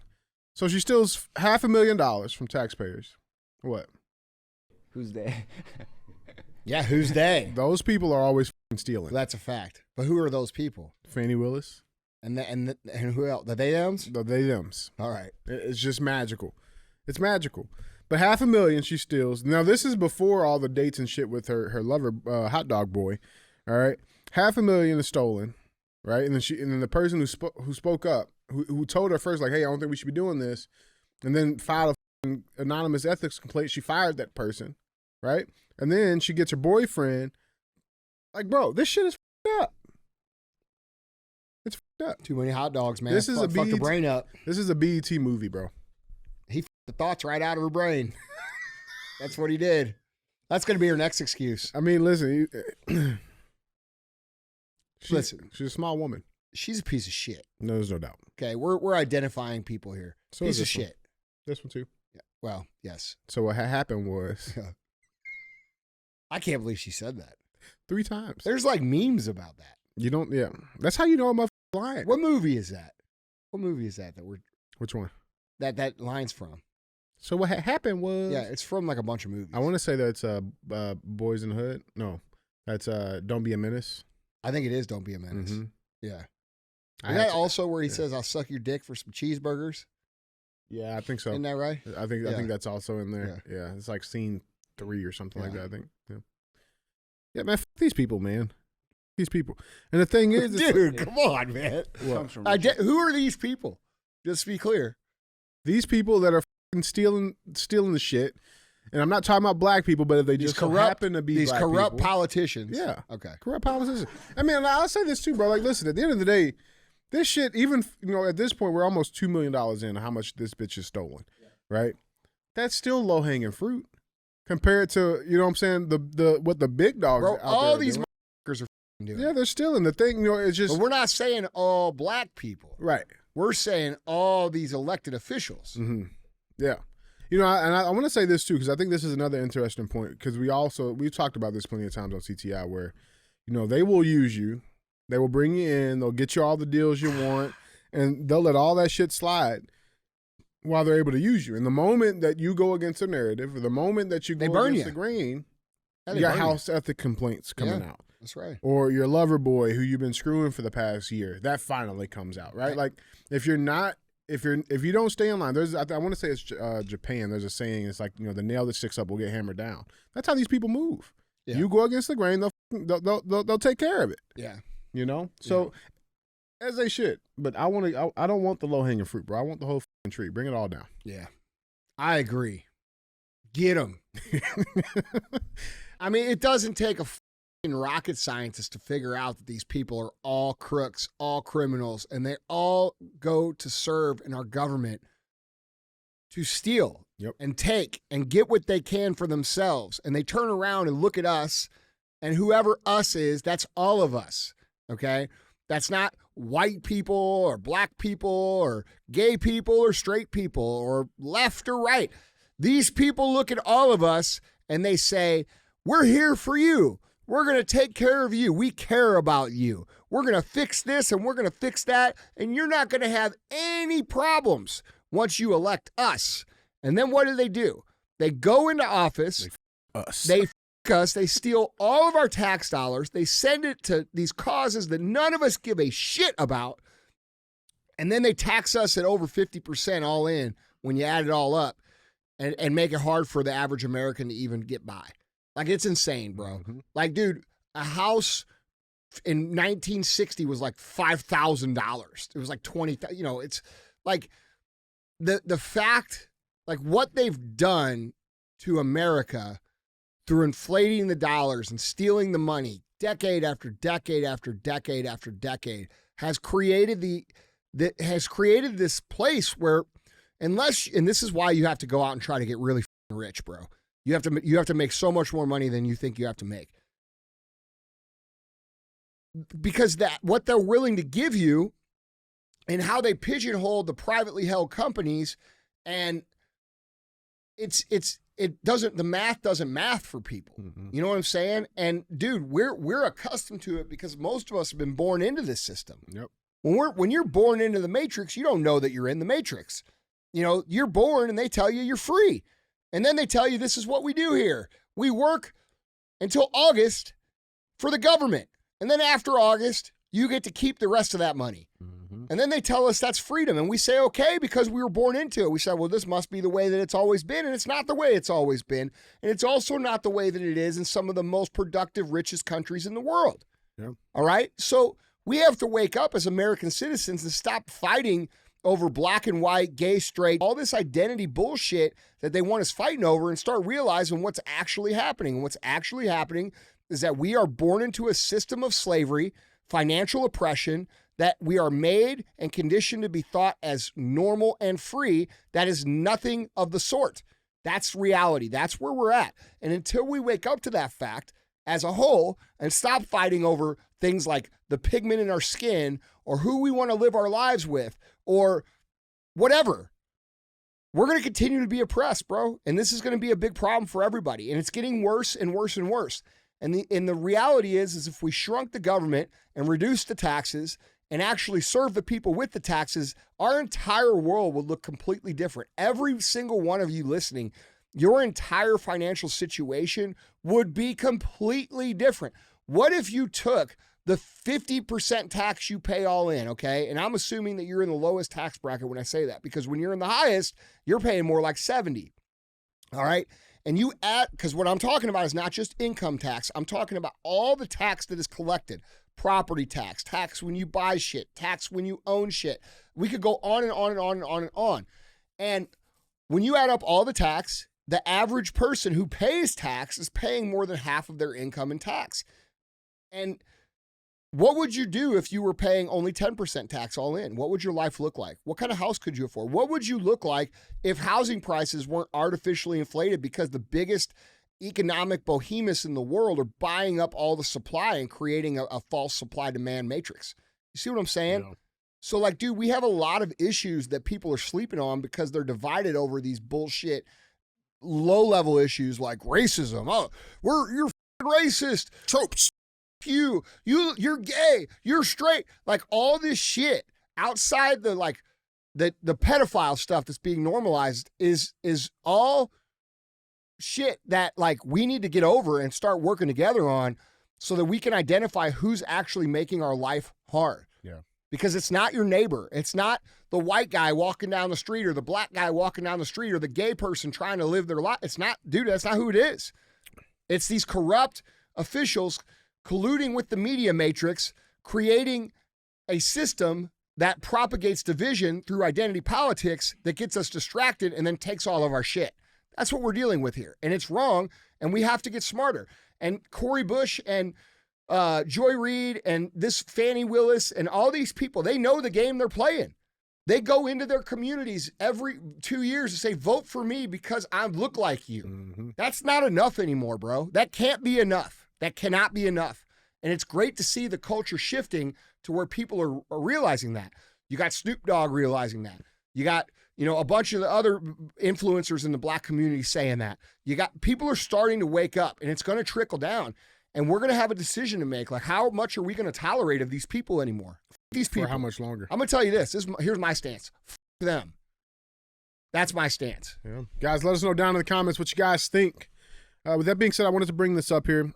So she steals $500,000 from taxpayers. What? Who's they? Yeah, who's they? Those people are always stealing. That's a fact. But who are those people? Fannie Willis. And who else? The they-thems? The they-thems. All right. It's just magical. It's magical. But $500,000 she steals. Now, this is before all the dates and shit with her lover, hot dog boy. All right. $500,000 is stolen, right? And then the person who spoke up, who told her first, like, hey, I don't think we should be doing this, and then filed an anonymous ethics complaint, she fired that person, right? And then she gets her boyfriend. Like, bro, this shit is up. It's up. Too many hot dogs, man. This is fuck the brain up. This is a BET movie, bro. He f***ed the thoughts right out of her brain. That's what he did. That's going to be her next excuse. I mean, listen. Listen. She's a small woman. She's a piece of shit. No, there's no doubt. Okay, we're identifying people here. So piece is of this one. shit. This one too. Yeah. Well, yes. So what happened was I can't believe she said that. 3 times. There's like memes about that. You don't. Yeah, that's how you know I'm a lying. What movie is that? What movie is that we're Which one? that line's from? So what happened was. Yeah, it's from like a bunch of movies. I want to say that's Boys in the Hood. No, that's Don't Be a Menace. I think it is Don't Be a Menace. Mm-hmm. Yeah. Is that also where he says, I'll suck your dick for some cheeseburgers? Yeah, I think so. Isn't that right? I think that's also in there. Yeah, it's like scene 3 or something like Yeah. that, I think. Yeah, man, f these people, man. These people. And the thing is, dude, come on, man. Comes from Who are these people? Just to be clear. these people that are f***ing stealing the shit, and I'm not talking about black people, but if they just so happen to be these black corrupt people, politicians. Yeah. Okay. Corrupt politicians. I mean, I'll say this too, bro. Like, listen, at the end of the day, this shit, even, at this point, we're almost $2 million in how much this bitch is stolen, right? That's still low-hanging fruit compared to, you know what I'm saying, what the big dogs Bro, out all there are these doing. motherfuckers are doing. Yeah, they're stealing. The thing, it's just. But we're not saying all black people. Right. We're saying all these elected officials. Mm-hmm. Yeah. I want to say this too, because I think this is another interesting point, because we've talked about this plenty of times on CTI where, they will use you. They will bring you in. They'll get you all the deals you want, and they'll let all that shit slide while they're able to use you. And the moment that you go against the narrative, or the moment that you go against the grain, you got house ethic complain't coming out. That's right. Or your lover boy who you've been screwing for the past year, that finally comes out, right? Like if you don't stay in line, I want to say it's Japan. There's a saying, it's like, the nail that sticks up will get hammered down. That's how these people move. Yeah. You go against the grain, they'll take care of it. Yeah. So as they should. But I don't want the low hanging fruit, bro. I want the whole tree. Bring it all down. Yeah. I agree. Get them. I mean, it doesn't take a rocket scientist to figure out that these people are all crooks, all criminals, and they all go to serve in our government to steal and take and get what they can for themselves. And they turn around and look at us, and whoever us is, that's all of us. Okay? That's not white people or black people or gay people or straight people or left or right. These people look at all of us and they say, we're here for you. We're going to take care of you. We care about you. We're going to fix this and we're going to fix that. And you're not going to have any problems once you elect us. And then what do? They go into office. They f us. They steal all of our tax dollars. They send it to these causes that none of us give a shit about. And then they tax us at over 50% all in when you add it all up and make it hard for the average American to even get by. Like, it's insane, bro. Mm-hmm. Like, dude, a house in 1960 was like $5,000. It was like 20, you know, it's like the fact, like what they've done to America through inflating the dollars and stealing the money decade after decade after decade after decade has created this place where and this is why you have to go out and try to get really rich, bro. You have to make so much more money than you think you have to make. Because what they're willing to give you and how they pigeonhole the privately held companies, and the math doesn't math for people. Mm-hmm. You know what I'm saying? And dude, we're accustomed to it because most of us have been born into this system. Yep. When you're born into the matrix, you don't know that you're in the matrix. You know, you're born and they tell you you're free. And then they tell you this is what we do here. We work until August for the government. And then after August, you get to keep the rest of that money. Mm-hmm. And then they tell us that's freedom. And we say, okay, because we were born into it. We say, well, this must be the way that it's always been. And it's not the way it's always been. And it's also not the way that it is in some of the most productive, richest countries in the world. Yeah. All right? So we have to wake up as American citizens and stop fighting over black and white, gay, straight, all this identity bullshit that they want us fighting over, and start realizing what's actually happening. And what's actually happening is that we are born into a system of slavery, financial oppression, that we are made and conditioned to be thought as normal and free. That is nothing of the sort. That's reality. That's where we're at. And until we wake up to that fact as a whole and stop fighting over things like the pigment in our skin or who we want to live our lives with or whatever, we're going to continue to be oppressed, bro. And this is going to be a big problem for everybody. And it's getting worse and worse and worse. And the reality is if we shrunk the government and reduced the taxes and actually serve the people with the taxes, our entire world would look completely different. Every single one of you listening, your entire financial situation would be completely different. What if you took the 50% tax you pay all in, okay? And I'm assuming that you're in the lowest tax bracket when I say that, because when you're in the highest, you're paying more like 70, all right? And you add, because what I'm talking about is not just income tax. I'm talking about all the tax that is collected. Property tax, tax when you buy shit, tax when you own shit. We could go on and on and on and on and on. And when you add up all the tax, the average person who pays tax is paying more than half of their income in tax. And what would you do if you were paying only 10% tax all in? What would your life look like? What kind of house could you afford? What would you look like if housing prices weren't artificially inflated because the biggest economic behemoths in the world are buying up all the supply and creating a false supply-demand matrix? You see what I'm saying? Yeah. So, like, dude, we have a lot of issues that people are sleeping on because they're divided over these bullshit low-level issues like racism. Oh, you're racist. Tropes. You're gay, you're straight, like all this shit outside the pedophile stuff that's being normalized is all shit that like we need to get over and start working together on so that we can identify who's actually making our life hard. Yeah. Because it's not your neighbor. It's not the white guy walking down the street or the black guy walking down the street or the gay person trying to live their life. It's not, dude, that's not who it is. It's these corrupt officials colluding with the media matrix, creating a system that propagates division through identity politics that gets us distracted and then takes all of our shit. That's what we're dealing with here. And it's wrong, and we have to get smarter. And Cori Bush and Joy Reid and this Fannie Willis and all these people, they know the game they're playing. They go into their communities every 2 years and say, vote for me because I look like you. Mm-hmm. That's not enough anymore, bro. That can't be enough. That cannot be enough. And it's great to see the culture shifting to where people are realizing that. You got Snoop Dogg realizing that. You got, a bunch of the other influencers in the black community saying that. You got people are starting to wake up, and it's going to trickle down. And we're going to have a decision to make. Like, how much are we going to tolerate of these people anymore? These people. For how much longer? I'm going to tell you this. Here's my stance. F them. That's my stance. Yeah. Guys, let us know down in the comments what you guys think. With that being said, I wanted to bring this up here.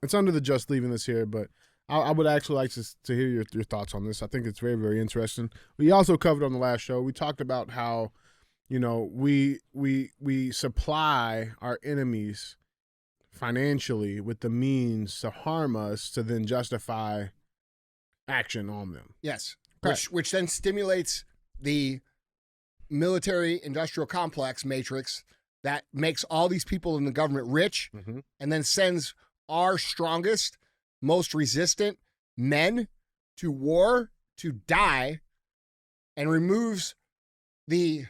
It's under the just leaving this here, but I would actually like to hear your thoughts on this. I think it's very, very interesting. We also covered on the last show, we talked about how, we supply our enemies financially with the means to harm us to then justify action on them. Yes. Which then stimulates the military industrial complex matrix that makes all these people in the government rich and then sends our strongest, most resistant men to war to die and removes the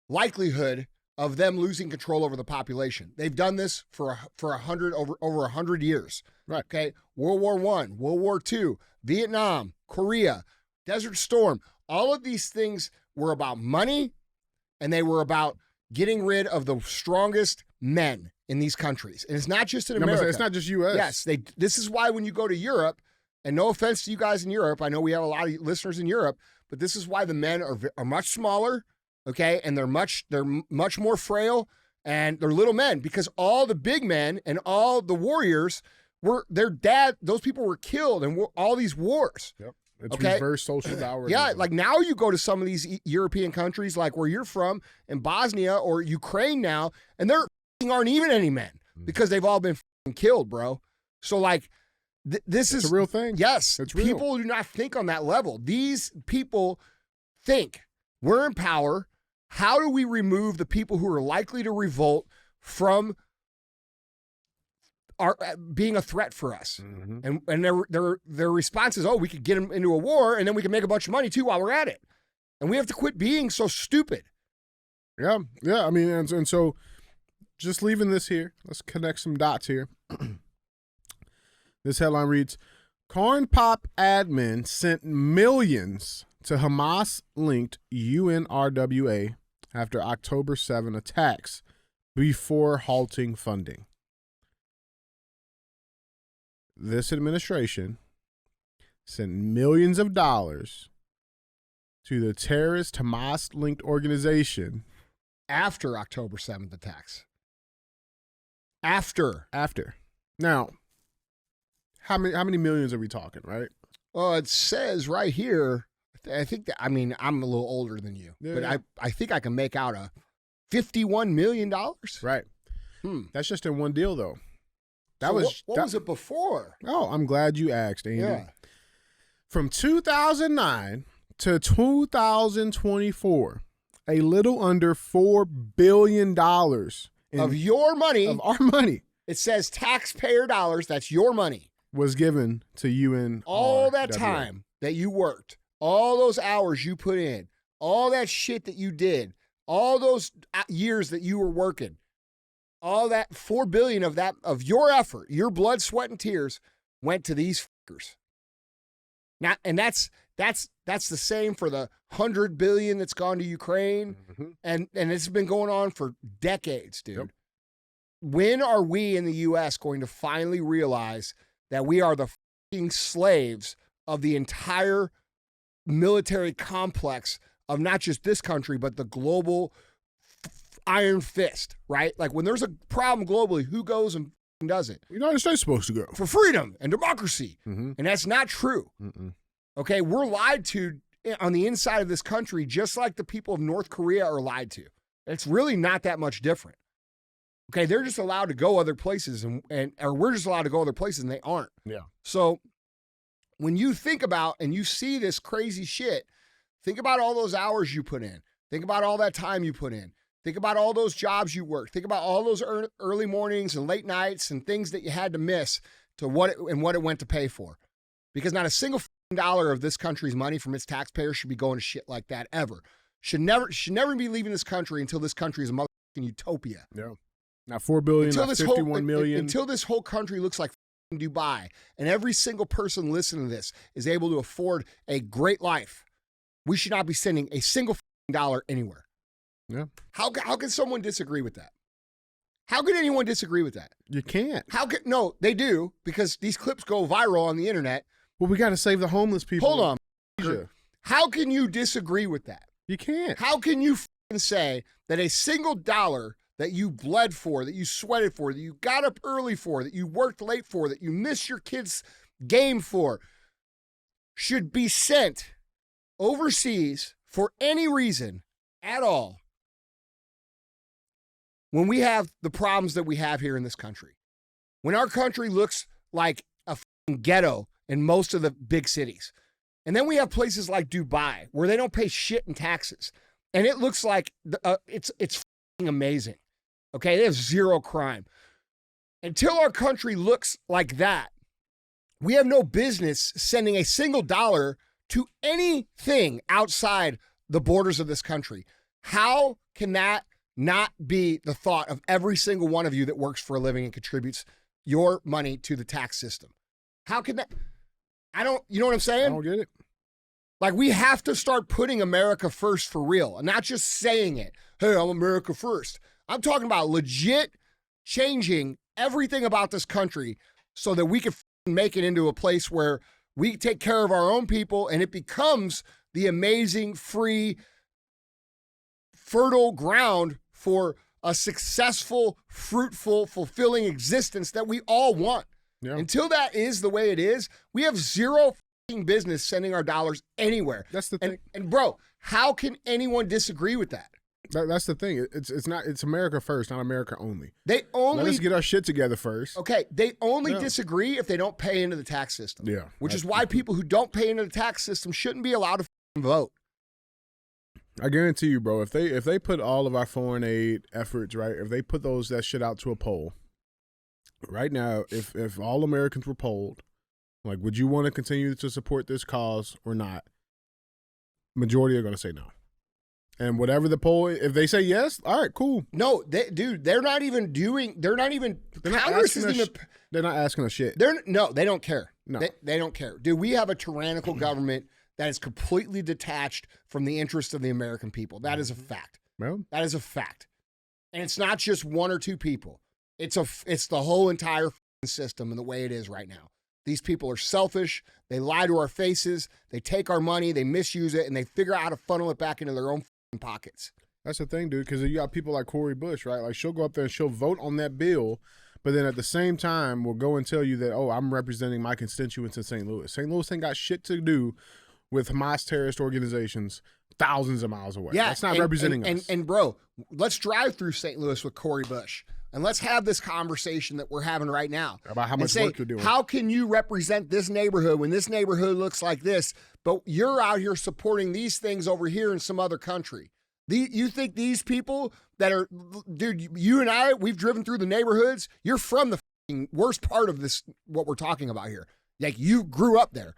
likelihood of them losing control over the population. They've done this for over 100 years. Right. Okay. World War I, World War II, Vietnam, Korea, Desert Storm. All of these things were about money, and they were about getting rid of the strongest men in these countries. And it's not just in America. It's not just U.S. Yes. This is why when you go to Europe, and no offense to you guys in Europe, I know we have a lot of listeners in Europe, but this is why the men are much smaller, okay, and they're much more frail, and they're little men, because all the big men and all the warriors those people were killed in all these wars. Yep. It's okay? reverse social Darwinism. Yeah, like now you go to some of these European countries, like where you're from, in Bosnia or Ukraine now, and there aren't even any men because they've all been killed, bro. So like, this is a real thing. Yes, it's real. People do not think on that level. These people think we're in power. How do we remove the people who are likely to revolt from are being a threat for us? And their response is, oh, we could get them into a war and then we can make a bunch of money too while we're at it. And we have to quit being so stupid. Yeah. I mean, and so just leaving this here, let's connect some dots here. This headline reads, Corn Pop admin sent millions to Hamas-linked UNRWA after October 7 attacks before halting funding. This administration sent millions of dollars to the terrorist Hamas-linked organization after October 7th attacks. After. Now, how many millions are we talking, right? Well, it says right here, I think that, I mean, I'm a little older than you, but I think I can make out a $51 million. Right. That's just in one deal, though. What was it before? Oh, I'm glad you asked, Andy. Yeah. From 2009 to 2024, a little under $4 billion of your money. Of our money. It says taxpayer dollars. That's your money. Was given to UN. All that time that you worked, all those hours you put in, all that shit that you did, all those years that you were working, all that $4 billion of your effort, your blood, sweat, and tears went to these fuckers. Now, and that's the same for the $100 billion that's gone to Ukraine, and it's been going on for decades, dude. Yep. When are we in the U.S. going to finally realize that we are the fucking slaves of the entire military complex of not just this country, but the global iron fist, right? Like when there's a problem globally, who goes and does it? The United States is supposed to go. For freedom and democracy. And that's not true. Okay, we're lied to on the inside of this country just like the people of North Korea are lied to. It's really not that much different. Okay, they're just allowed to go other places or we're just allowed to go other places and they aren't. Yeah. So when you think about and you see this crazy shit, think about all those hours you put in. Think about all that time you put in. Think about all those jobs you worked. Think about all those early mornings and late nights and things that you had to miss to what it went to pay for. Because not a single dollar of this country's money from its taxpayers should be going to shit like that ever. Should never be leaving this country until this country is a motherfucking utopia. Yeah. Now $4 billion, not $51 million. Until this whole country looks like Dubai and every single person listening to this is able to afford a great life, we should not be sending a single dollar anywhere. Yeah. How can someone disagree with that? How can anyone disagree with that? You can't. No, they do, because these clips go viral on the internet. Well, we got to save the homeless people. Hold on. Yeah. How can you disagree with that? You can't. How can you say that a single dollar that you bled for, that you sweated for, that you got up early for, that you worked late for, that you missed your kid's game for, should be sent overseas for any reason at all when we have the problems that we have here in this country? When our country looks like a ghetto in most of the big cities. And then we have places like Dubai where they don't pay shit in taxes. And it looks like it's amazing. Okay, they have zero crime. Until our country looks like that, we have no business sending a single dollar to anything outside the borders of this country. How can that not be the thought of every single one of you that works for a living and contributes your money to the tax system? How can that? You know what I'm saying? I don't get it. Like, we have to start putting America first for real and not just saying it. Hey, I'm America first. I'm talking about legit changing everything about this country so that we can make it into a place where we take care of our own people and it becomes the amazing, free, fertile ground for a successful, fruitful, fulfilling existence that we all want. Yeah. Until that is the way it is, we have zero business sending our dollars anywhere. That's the thing. And bro, how can anyone disagree with that? That's the thing. It's America first, not America only. Let us get our shit together first. Okay, they only disagree if they don't pay into the tax system. Yeah. Which is why people who don't pay into the tax system shouldn't be allowed to vote. I guarantee you, bro, if they put all of our foreign aid efforts, right, if they put that shit out to a poll, right now, if all Americans were polled, like, would you want to continue to support this cause or not? Majority are going to say no. And whatever the poll, if they say yes, all right, cool. No, they're not even Congress isn't even. They're not asking us shit. They don't care. No. They don't care. Dude, we have a tyrannical government that is completely detached from the interests of the American people. That is a fact. Well, that is a fact. And it's not just one or two people. It's the whole entire system and the way it is right now. These people are selfish. They lie to our faces. They take our money. They misuse it, and they figure out how to funnel it back into their own pockets. That's the thing, dude, because you got people like Cori Bush, right? Like, she'll go up there and she'll vote on that bill, but then at the same time will go and tell you that, oh, I'm representing my constituents in St. Louis. St. Louis ain't got shit to do with Hamas terrorist organizations thousands of miles away. Yeah, that's not representing us. And bro, let's drive through St. Louis with Cori Bush. And let's have this conversation that we're having right now. About how much work you're doing. How can you represent this neighborhood when this neighborhood looks like this, but you're out here supporting these things over here in some other country? You think these people that are, dude, you and I, we've driven through the neighborhoods. You're from the worst part of this, what we're talking about here. Like, you grew up there.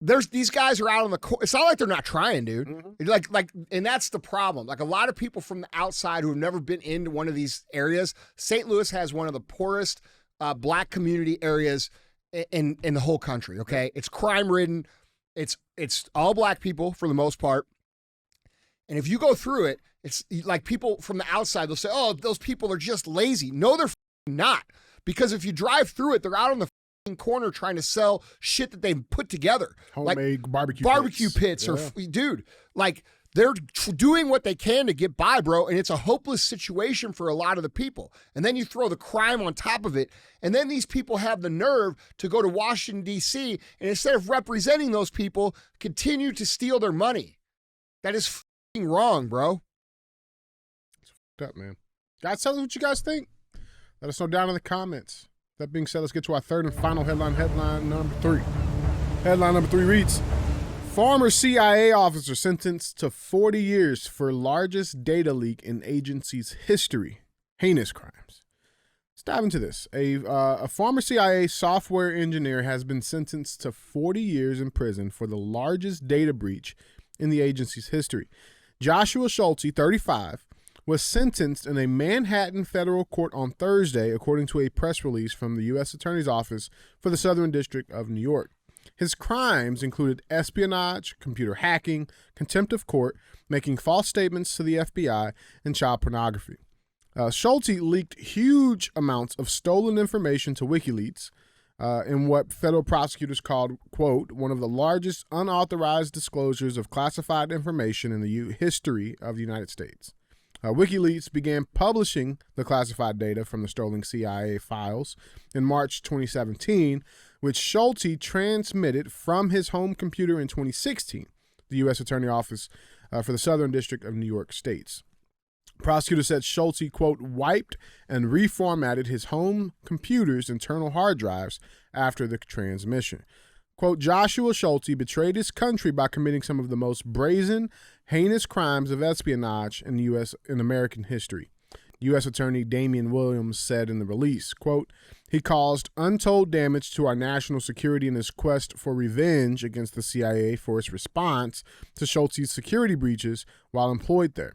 These guys are out on the court. It's not like they're not trying, dude. Mm-hmm. And that's the problem. Like, a lot of people from the outside who have never been into one of these areas. St. Louis has one of the poorest black community areas in the whole country. Okay, it's crime ridden. It's all black people for the most part. And if you go through it, it's like people from the outside, they'll say, "Oh, those people are just lazy." No, they're not. Because if you drive through it, they're out on the corner trying to sell shit that they've put together, homemade like barbecue pits, or dude, like, they're doing what they can to get by, bro, and it's a hopeless situation for a lot of the people. And then you throw the crime on top of it, and then these people have the nerve to go to Washington, D.C., and instead of representing those people, continue to steal their money. That is wrong, bro. It's fucked up, man. Guys, tell us what you guys think. Let us know down in the comments. That being said, let's get to our third and final headline. Headline number 3. Headline number 3 reads, former CIA officer sentenced to 40 years for largest data leak in agency's history. Heinous crimes. Let's dive into this. A former CIA software engineer has been sentenced to 40 years in prison for the largest data breach in the agency's history. Joshua Schulte, 35, was sentenced in a Manhattan federal court on Thursday, according to a press release from the U.S. Attorney's Office for the Southern District of New York. His crimes included espionage, computer hacking, contempt of court, making false statements to the FBI, and child pornography. Schulte leaked huge amounts of stolen information to WikiLeaks in what federal prosecutors called, quote, one of the largest unauthorized disclosures of classified information in the history of the United States. WikiLeaks began publishing the classified data from the stolen CIA files in March 2017, which Schulte transmitted from his home computer in 2016, the U.S. Attorney Office for the Southern District of New York states. Prosecutors said Schulte, quote, wiped and reformatted his home computer's internal hard drives after the transmission. Quote, Joshua Schulte betrayed his country by committing some of the most brazen, heinous crimes of espionage in in American history. U.S. Attorney Damian Williams said in the release, quote, he caused untold damage to our national security in his quest for revenge against the CIA for its response to Schulte's security breaches while employed there.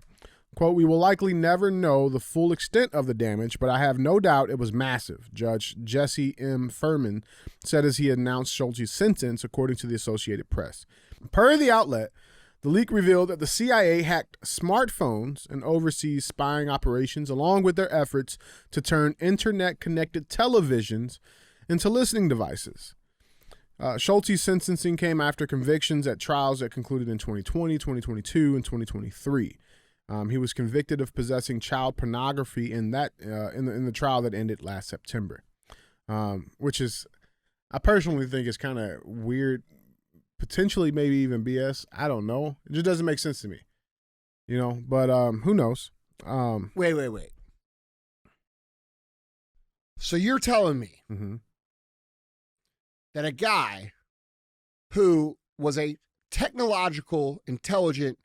Quote, we will likely never know the full extent of the damage, but I have no doubt it was massive, Judge Jesse M. Furman said as he announced Schulte's sentence, according to the Associated Press. Per the outlet, the leak revealed that the CIA hacked smartphones and overseas spying operations along with their efforts to turn internet-connected televisions into listening devices. Schulte's sentencing came after convictions at trials that concluded in 2020, 2022, and 2023. He was convicted of possessing child pornography in the trial that ended last September, which is, I personally think, is kind of weird, potentially maybe even BS. I don't know. It just doesn't make sense to me, But who knows? Wait. So you're telling me that a guy who was a technological, intelligent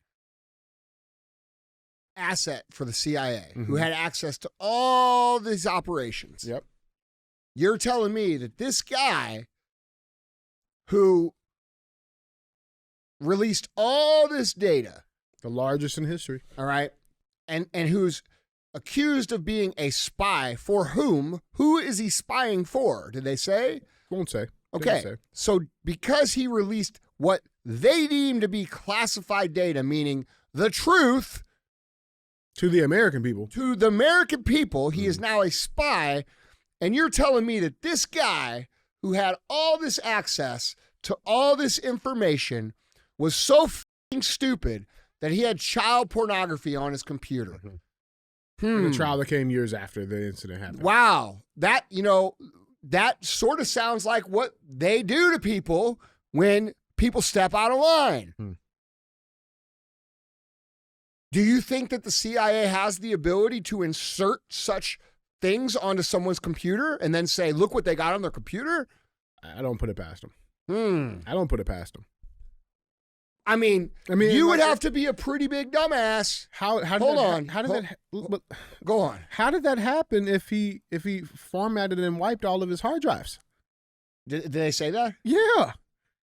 asset for the CIA, who had access to all these operations. Yep. You're telling me that this guy who released all this data, the largest in history, all right, and who's accused of being a spy for whom? Who is he spying for? Did they say? Won't say. Okay. Say. So because he released what they deem to be classified data, meaning the truth, to the American people. To the American people, he is now a spy, and you're telling me that this guy who had all this access to all this information was so f***ing stupid that he had child pornography on his computer. The trial that came years after the incident happened. Wow. That sort of sounds like what they do to people when people step out of line. Do you think that the CIA has the ability to insert such things onto someone's computer and then say, look what they got on their computer? I don't put it past them. I don't put it past them. I mean, you would have to be a pretty big dumbass. Go on. How did that happen if he formatted and wiped all of his hard drives? Did they say that? Yeah.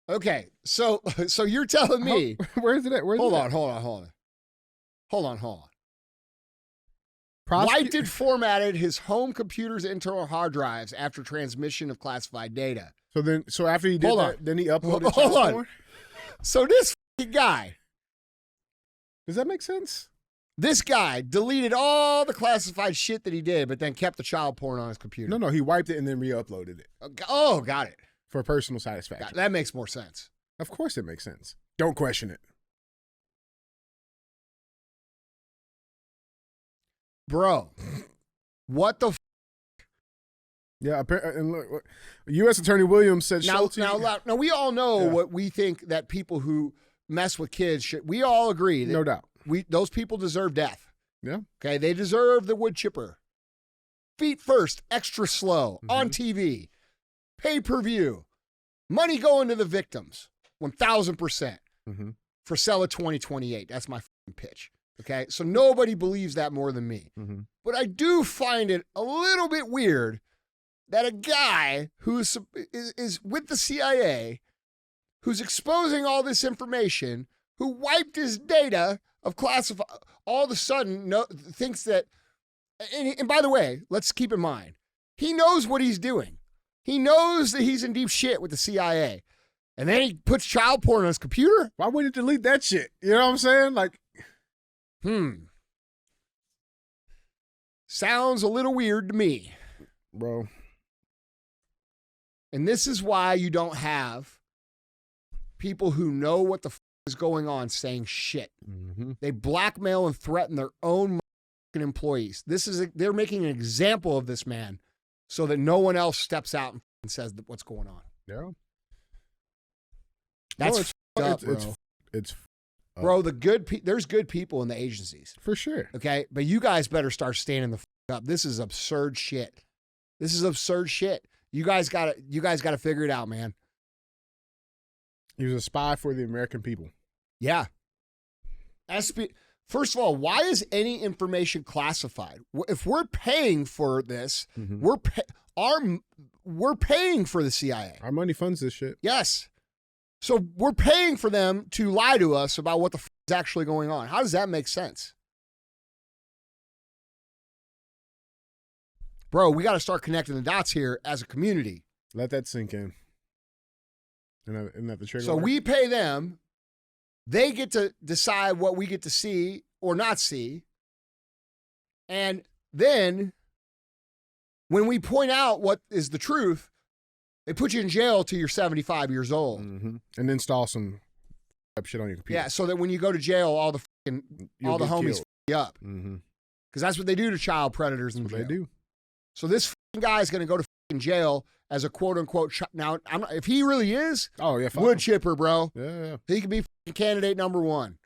Okay. So you're telling me. Where's it at? Hold on. Wiped and formatted his home computer's internal hard drives after transmission of classified data. So after he did that, then he uploaded. Hold on. So this guy. Does that make sense? This guy deleted all the classified shit that he did, but then kept the child porn on his computer. No, he wiped it and then re-uploaded it. Oh, got it. For personal satisfaction. That makes more sense. Of course it makes sense. Don't question it. Bro, what the Yeah, and look, U.S. Attorney Williams said Schulte. Now, we all know what we think that people who mess with kids should. We all agree. That no doubt. Those people deserve death. Yeah. Okay, they deserve the wood chipper. Feet first, extra slow, on TV, pay-per-view, money going to the victims, 1,000%. Frisella 2028. That's my pitch. Okay, so nobody believes that more than me. But I do find it a little bit weird that a guy who is with the CIA, who's exposing all this information, who wiped his data of classify all of a sudden thinks that, and by the way, let's keep in mind, he knows what he's doing. He knows that he's in deep shit with the CIA. And then he puts child porn on his computer? Why would he delete that shit? You know what I'm saying? Like, Sounds a little weird to me. Bro. And this is why you don't have people who know what the is going on saying shit. Mm-hmm. They blackmail and threaten their own employees. They're making an example of this man so that no one else steps out and says what's going on. Yeah. That's up, bro. It's bro, there's good people in the agencies. For sure. Okay? But you guys better start standing the up. This is absurd shit. This is absurd shit. You guys got to figure it out, man. He was a spy for the American people. Yeah. First of all, why is any information classified? If we're paying for this, we're paying for the CIA. Our money funds this shit. Yes. So we're paying for them to lie to us about what the is actually going on. How does that make sense? Bro, we got to start connecting the dots here as a community. Let that sink in. Isn't that the trigger? So we pay them. They get to decide what we get to see or not see. And then when we point out what is the truth, they put you in jail till you're 75 years old. Mm-hmm. And install some shit on your computer. Yeah, so that when you go to jail, all the homies f you up. Mm-hmm. Because that's what they do to child predators in jail. They do. So this guy is going to go to jail as a quote-unquote now, if he really is, wood chipper, bro. Yeah. He could be candidate number one.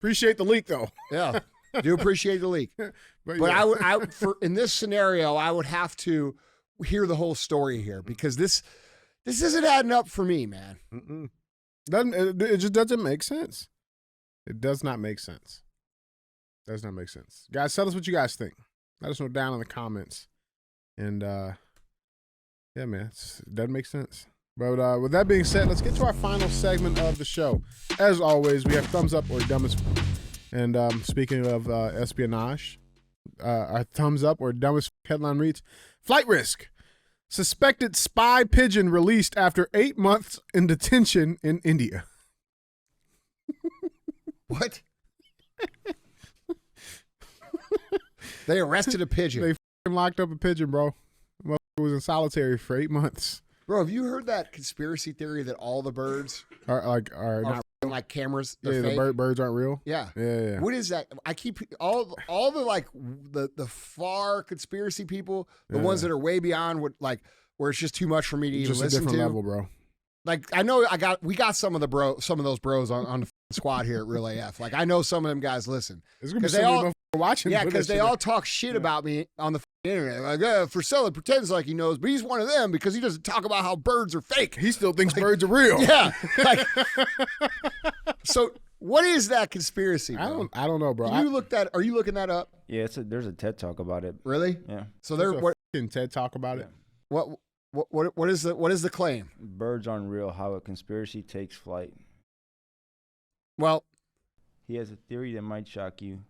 Appreciate the leak, though. Yeah, do appreciate the leak. But yeah. I would in this scenario, I would have to hear the whole story here because this isn't adding up for me, man. It just doesn't make sense. It does not make sense. Does not make sense. Guys, tell us what you guys think. Let us know down in the comments. And yeah, man, it doesn't make sense. But with that being said, let's get to our final segment of the show. As always, we have thumbs up or dumbest. And speaking of espionage, our thumbs up or dumbest headline reads, Flight Risk. Suspected spy pigeon released after 8 months in detention in India. What? They arrested a pigeon. They locked up a pigeon, bro. Motherfucker was in solitary for 8 months. Bro, have you heard that conspiracy theory that all the birds are not like cameras? Yeah, fake? the birds aren't real. Yeah. Yeah. What is that? I keep all the like the far conspiracy people, the ones that are way beyond what where it's just too much for me to even just listen a different to. level, bro. Like I know we got some of those bros on the squad here at Real AF. Like I know some of them guys listen. There's gonna be somebody watching. Yeah, because they all talk shit about me on the internet. Like Frisella pretends like he knows, but he's one of them because he doesn't talk about how birds are fake. He still thinks birds are real. Yeah. So what is that conspiracy, bro? I don't know, bro. Are you looking that up? Yeah, there's a TED Talk about it. Really? Yeah. So there what TED Talk about it. What is the claim? Birds aren't real, how a conspiracy takes flight. Well, he has a theory that might shock you.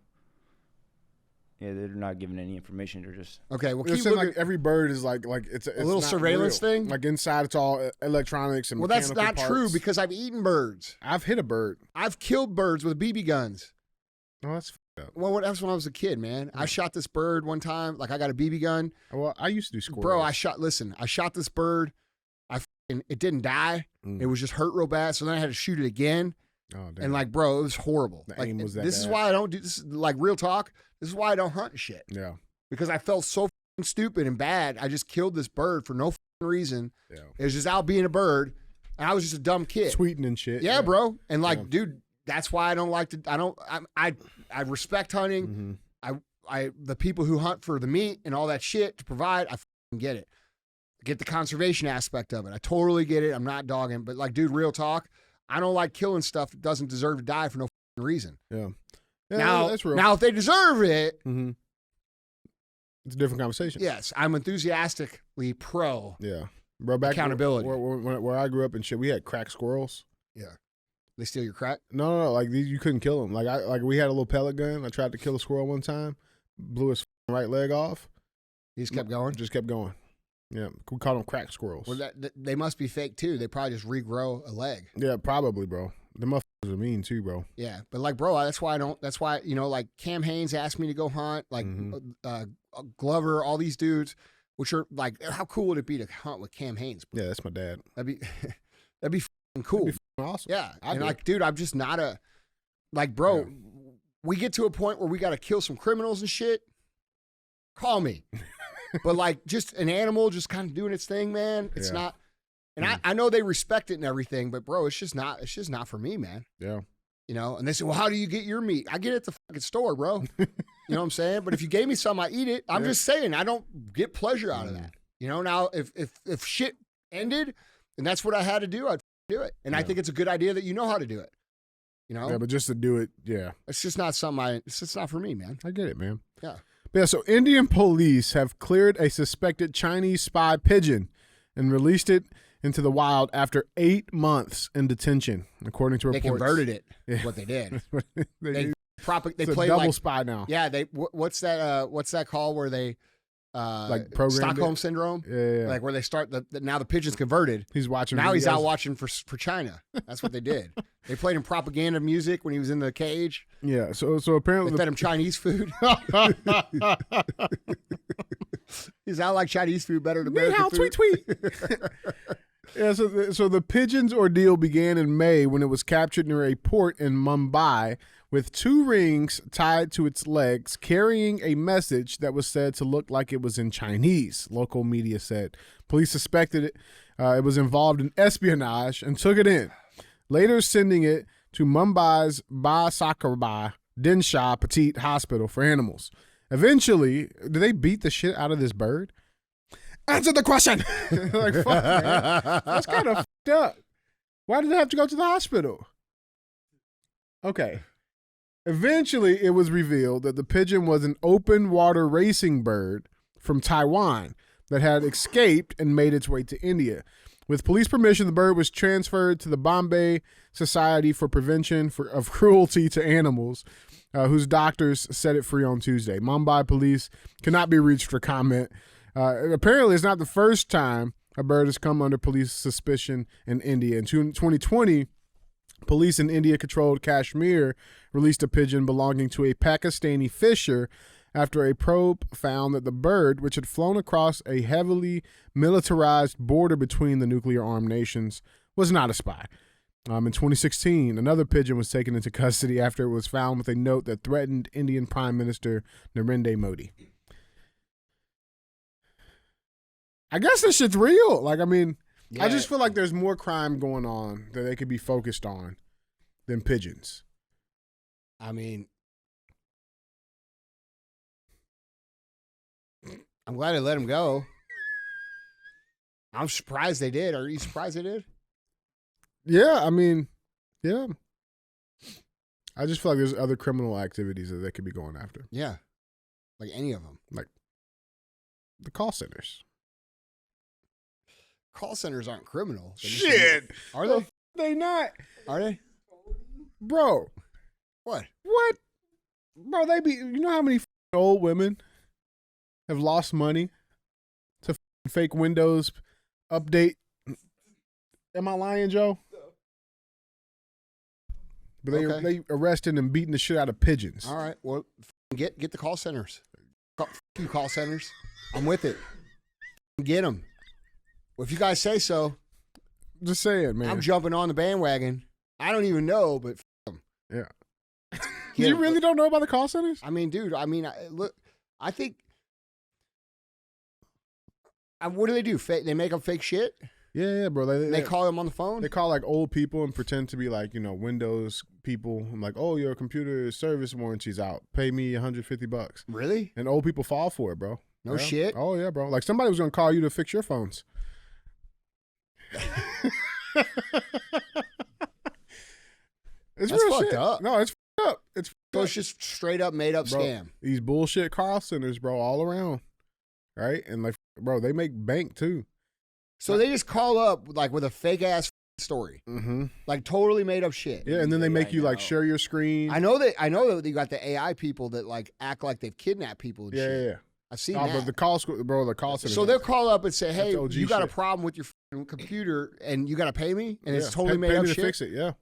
Yeah, they're not giving any information. They're just okay. Well, keep like every bird is like it's a little surveillance thing. Like inside, it's all electronics and. Well, that's not parts. true because I've eaten birds. I've hit a bird. I've killed birds with BB guns. Oh, that's fucked up. Well, that's when I was a kid, man. I shot this bird one time. Like I got a BB gun. Well, I used to do squirrels. Bro, I shot this bird. It didn't die. It was just hurt real bad. So then I had to shoot it again. Oh, damn. And like, bro, it was horrible. The aim was that this bad. is why I don't do this. Is like real talk. This is why I don't hunt shit. Yeah. Because I felt so stupid and bad. I just killed this bird for no reason. Yeah. It was just out being a bird. And I was just a dumb kid. Tweeting and shit. Yeah, bro. And like, dude, that's why I don't like to. I respect hunting. Mm-hmm. The people who hunt for the meat and all that shit to provide. I get it. I get the conservation aspect of it. I totally get it. I'm not dogging, but like, dude, real talk. I don't like killing stuff that doesn't deserve to die for no reason. Yeah. Now, that's real. Now, if they deserve it, it's a different conversation. Yes, I'm enthusiastically pro. Yeah, bro. Back accountability. Where I grew up and shit, we had crack squirrels. Yeah, They steal your crack? No. Like you couldn't kill them. Like we had a little pellet gun. I tried to kill a squirrel one time, blew his right leg off. He just kept going? Just kept going. Yeah, we call them crack squirrels. Well, they must be fake too. They probably just regrow a leg. Yeah, probably, bro. The motherfuckers are mean too, bro. Yeah, but like, bro, that's why like Cam Haynes asked me to go hunt, like Glover, all these dudes, which are like, how cool would it be to hunt with Cam Haynes? Yeah, that's my dad. That'd be f***ing cool. That'd be awesome. Yeah, like, dude, I'm just not a, like, bro, Yeah. we get to a point where we got to kill some criminals and shit. Call me. But like, just an animal just kind of doing its thing, man. It's not. And I know they respect it and everything, but bro, it's just not for me, man. Yeah. You know, and they say, well, how do you get your meat? I get it at the fucking store, bro. You know what I'm saying? But if you gave me some, I eat it. I'm just saying, I don't get pleasure out of that. You know, now if shit ended and that's what I had to do, I'd do it. And I think it's a good idea that you know how to do it. You know? Yeah, but just to do it, yeah. It's just not something it's just not for me, man. I get it, man. Yeah. Yeah, so Indian police have cleared a suspected Chinese spy pigeon and released it into the wild after 8 months in detention, according to reports. They converted it. Is what they did. They it's play a double like, spy now. Yeah, what's that called where they like programmed Stockholm it? syndrome? Yeah. Like where they start now the pigeon's converted. He's watching. Now he's videos. out watching for China. That's what they did. They played him propaganda music when he was in the cage. Yeah. So apparently They fed him Chinese food. He's out like Chinese food better than American food. Tweet. Yeah, so the pigeon's ordeal began in May when it was captured near a port in Mumbai with 2 rings tied to its legs, carrying a message that was said to look like it was in Chinese, local media said. Police suspected it was involved in espionage and took it in, later sending it to Mumbai's Basakharbai Dinshaw Petit Hospital for Animals. Eventually, did they beat the shit out of this bird? Answer the question. Like, fuck, man. That's kind of fucked up. Why did they have to go to the hospital? Okay. Eventually, it was revealed that the pigeon was an open water racing bird from Taiwan that had escaped and made its way to India. With police permission, the bird was transferred to the Bombay Society for Prevention of Cruelty to Animals, whose doctors set it free on Tuesday. Mumbai police cannot be reached for comment. Apparently, it's not the first time a bird has come under police suspicion in India. In 2020, police in India-controlled Kashmir released a pigeon belonging to a Pakistani fisher after a probe found that the bird, which had flown across a heavily militarized border between the nuclear-armed nations, was not a spy. In 2016, another pigeon was taken into custody after it was found with a note that threatened Indian Prime Minister Narendra Modi. I guess this shit's real. Like, I mean, I just feel like there's more crime going on that they could be focused on than pigeons. I mean, I'm glad they let him go. I'm surprised they did. Are you surprised they did? Yeah, I mean, yeah. I just feel like there's other criminal activities that they could be going after. Yeah. Like any of them. Like the call centers. Call centers aren't criminal. Shit. Are they? They not. Are they? Bro. What? Bro, you know how many old women have lost money to fake Windows update? Am I lying, Joe? But they arrested and beating the shit out of pigeons. All right. Well, get the call centers. You call centers. I'm with it. Get them. Well, if you guys say so. Just saying, man. I'm jumping on the bandwagon. I don't even know, but them. Yeah. You really don't know about the call centers? I mean, dude, look, I think. What do they do? They make up fake shit? Yeah, bro. They call them on the phone? They call like old people and pretend to be like, Windows people. I'm like, oh, your computer service warranty's out. Pay me $150. Really? And old people fall for it, bro. No shit? Oh, yeah, bro. Like somebody was going to call you to fix your phones. That's real fucked shit. up. No, it's fucked up. So it's just straight up made up scam. These bullshit call centers, bro, all around. Right? And like, bro, they make bank too. So they just call up like with a fake ass story. Mm-hmm. Like totally made up shit. Yeah, and then they make you like share your screen. I know that you got the AI people that like act like they've kidnapped people and shit. Yeah. I've seen Oh, that. but the call center. So they'll call up and say, "Hey, OG you got a shit. problem with your computer, and you got to pay me," and it's Yeah, totally pay made up me to shit. fix it. Yeah,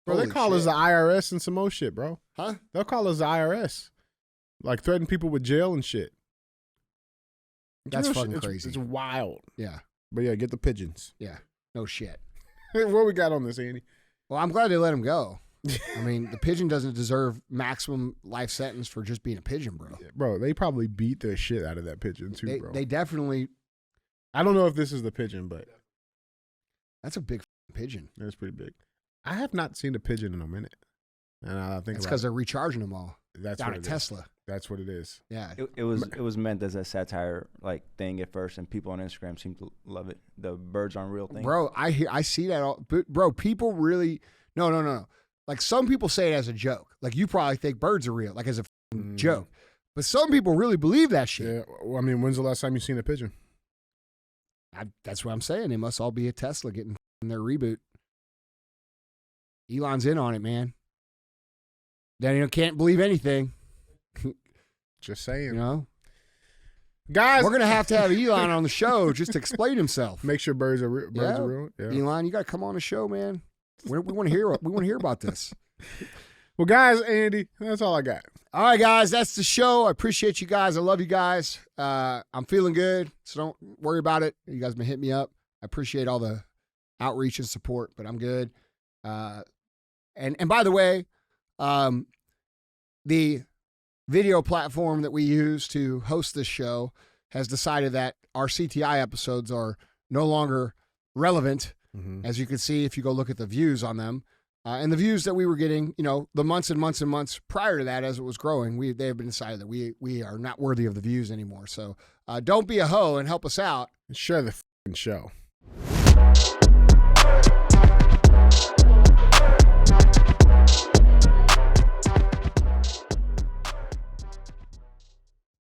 bro. Holy They call us shit. the IRS and some more shit, bro. Huh? They'll call us the IRS, like threaten people with jail and shit. That's Real fucking shit. crazy. It's wild. Yeah. But yeah, get the pigeons. Yeah. No shit. What we got on this, Andy? Well, I'm glad they let him go. I mean, the pigeon doesn't deserve maximum life sentence for just being a pigeon, bro. Yeah, bro, they probably beat the shit out of that pigeon too, bro. They definitely. I don't know if this is the pigeon, but That's a big pigeon. it's pretty big. I have not seen a pigeon in a minute, and I think It's because they're recharging them all that's down what at it is. Tesla. That's what it is. Yeah. It was meant as a satire like thing at first, and people on Instagram seem to love it. The birds aren't real thing. Bro, I see that all. But bro, people really no. Like some people say it as a joke. Like you probably think birds are real, like as a joke. But some people really believe that shit. Yeah. Well, I mean, when's the last time you seen a pigeon? That's what I'm saying. They must all be at Tesla getting their reboot. Elon's in on it, man. Daniel can't believe anything. Just saying, You know, guys. we're gonna have to have Elon on the show just to explain himself. make sure birds are real. Birds Yeah. are real. Yeah. Elon, you got to come on the show, man. We want to hear. We want to hear about this. Well, guys, Andy, that's all I got. All right, guys, that's the show. I appreciate you guys. I love you guys. I'm feeling good, so don't worry about it. You guys been hitting me up. I appreciate all the outreach and support, but I'm good. And by the way, the video platform that we use to host this show has decided that our CTI episodes are no longer relevant. As you can see, if you go look at the views on them, and the views that we were getting, you know, the months and months and months prior to that, as it was growing, they have been decided that we are not worthy of the views anymore. So don't be a hoe and help us out. Share the show.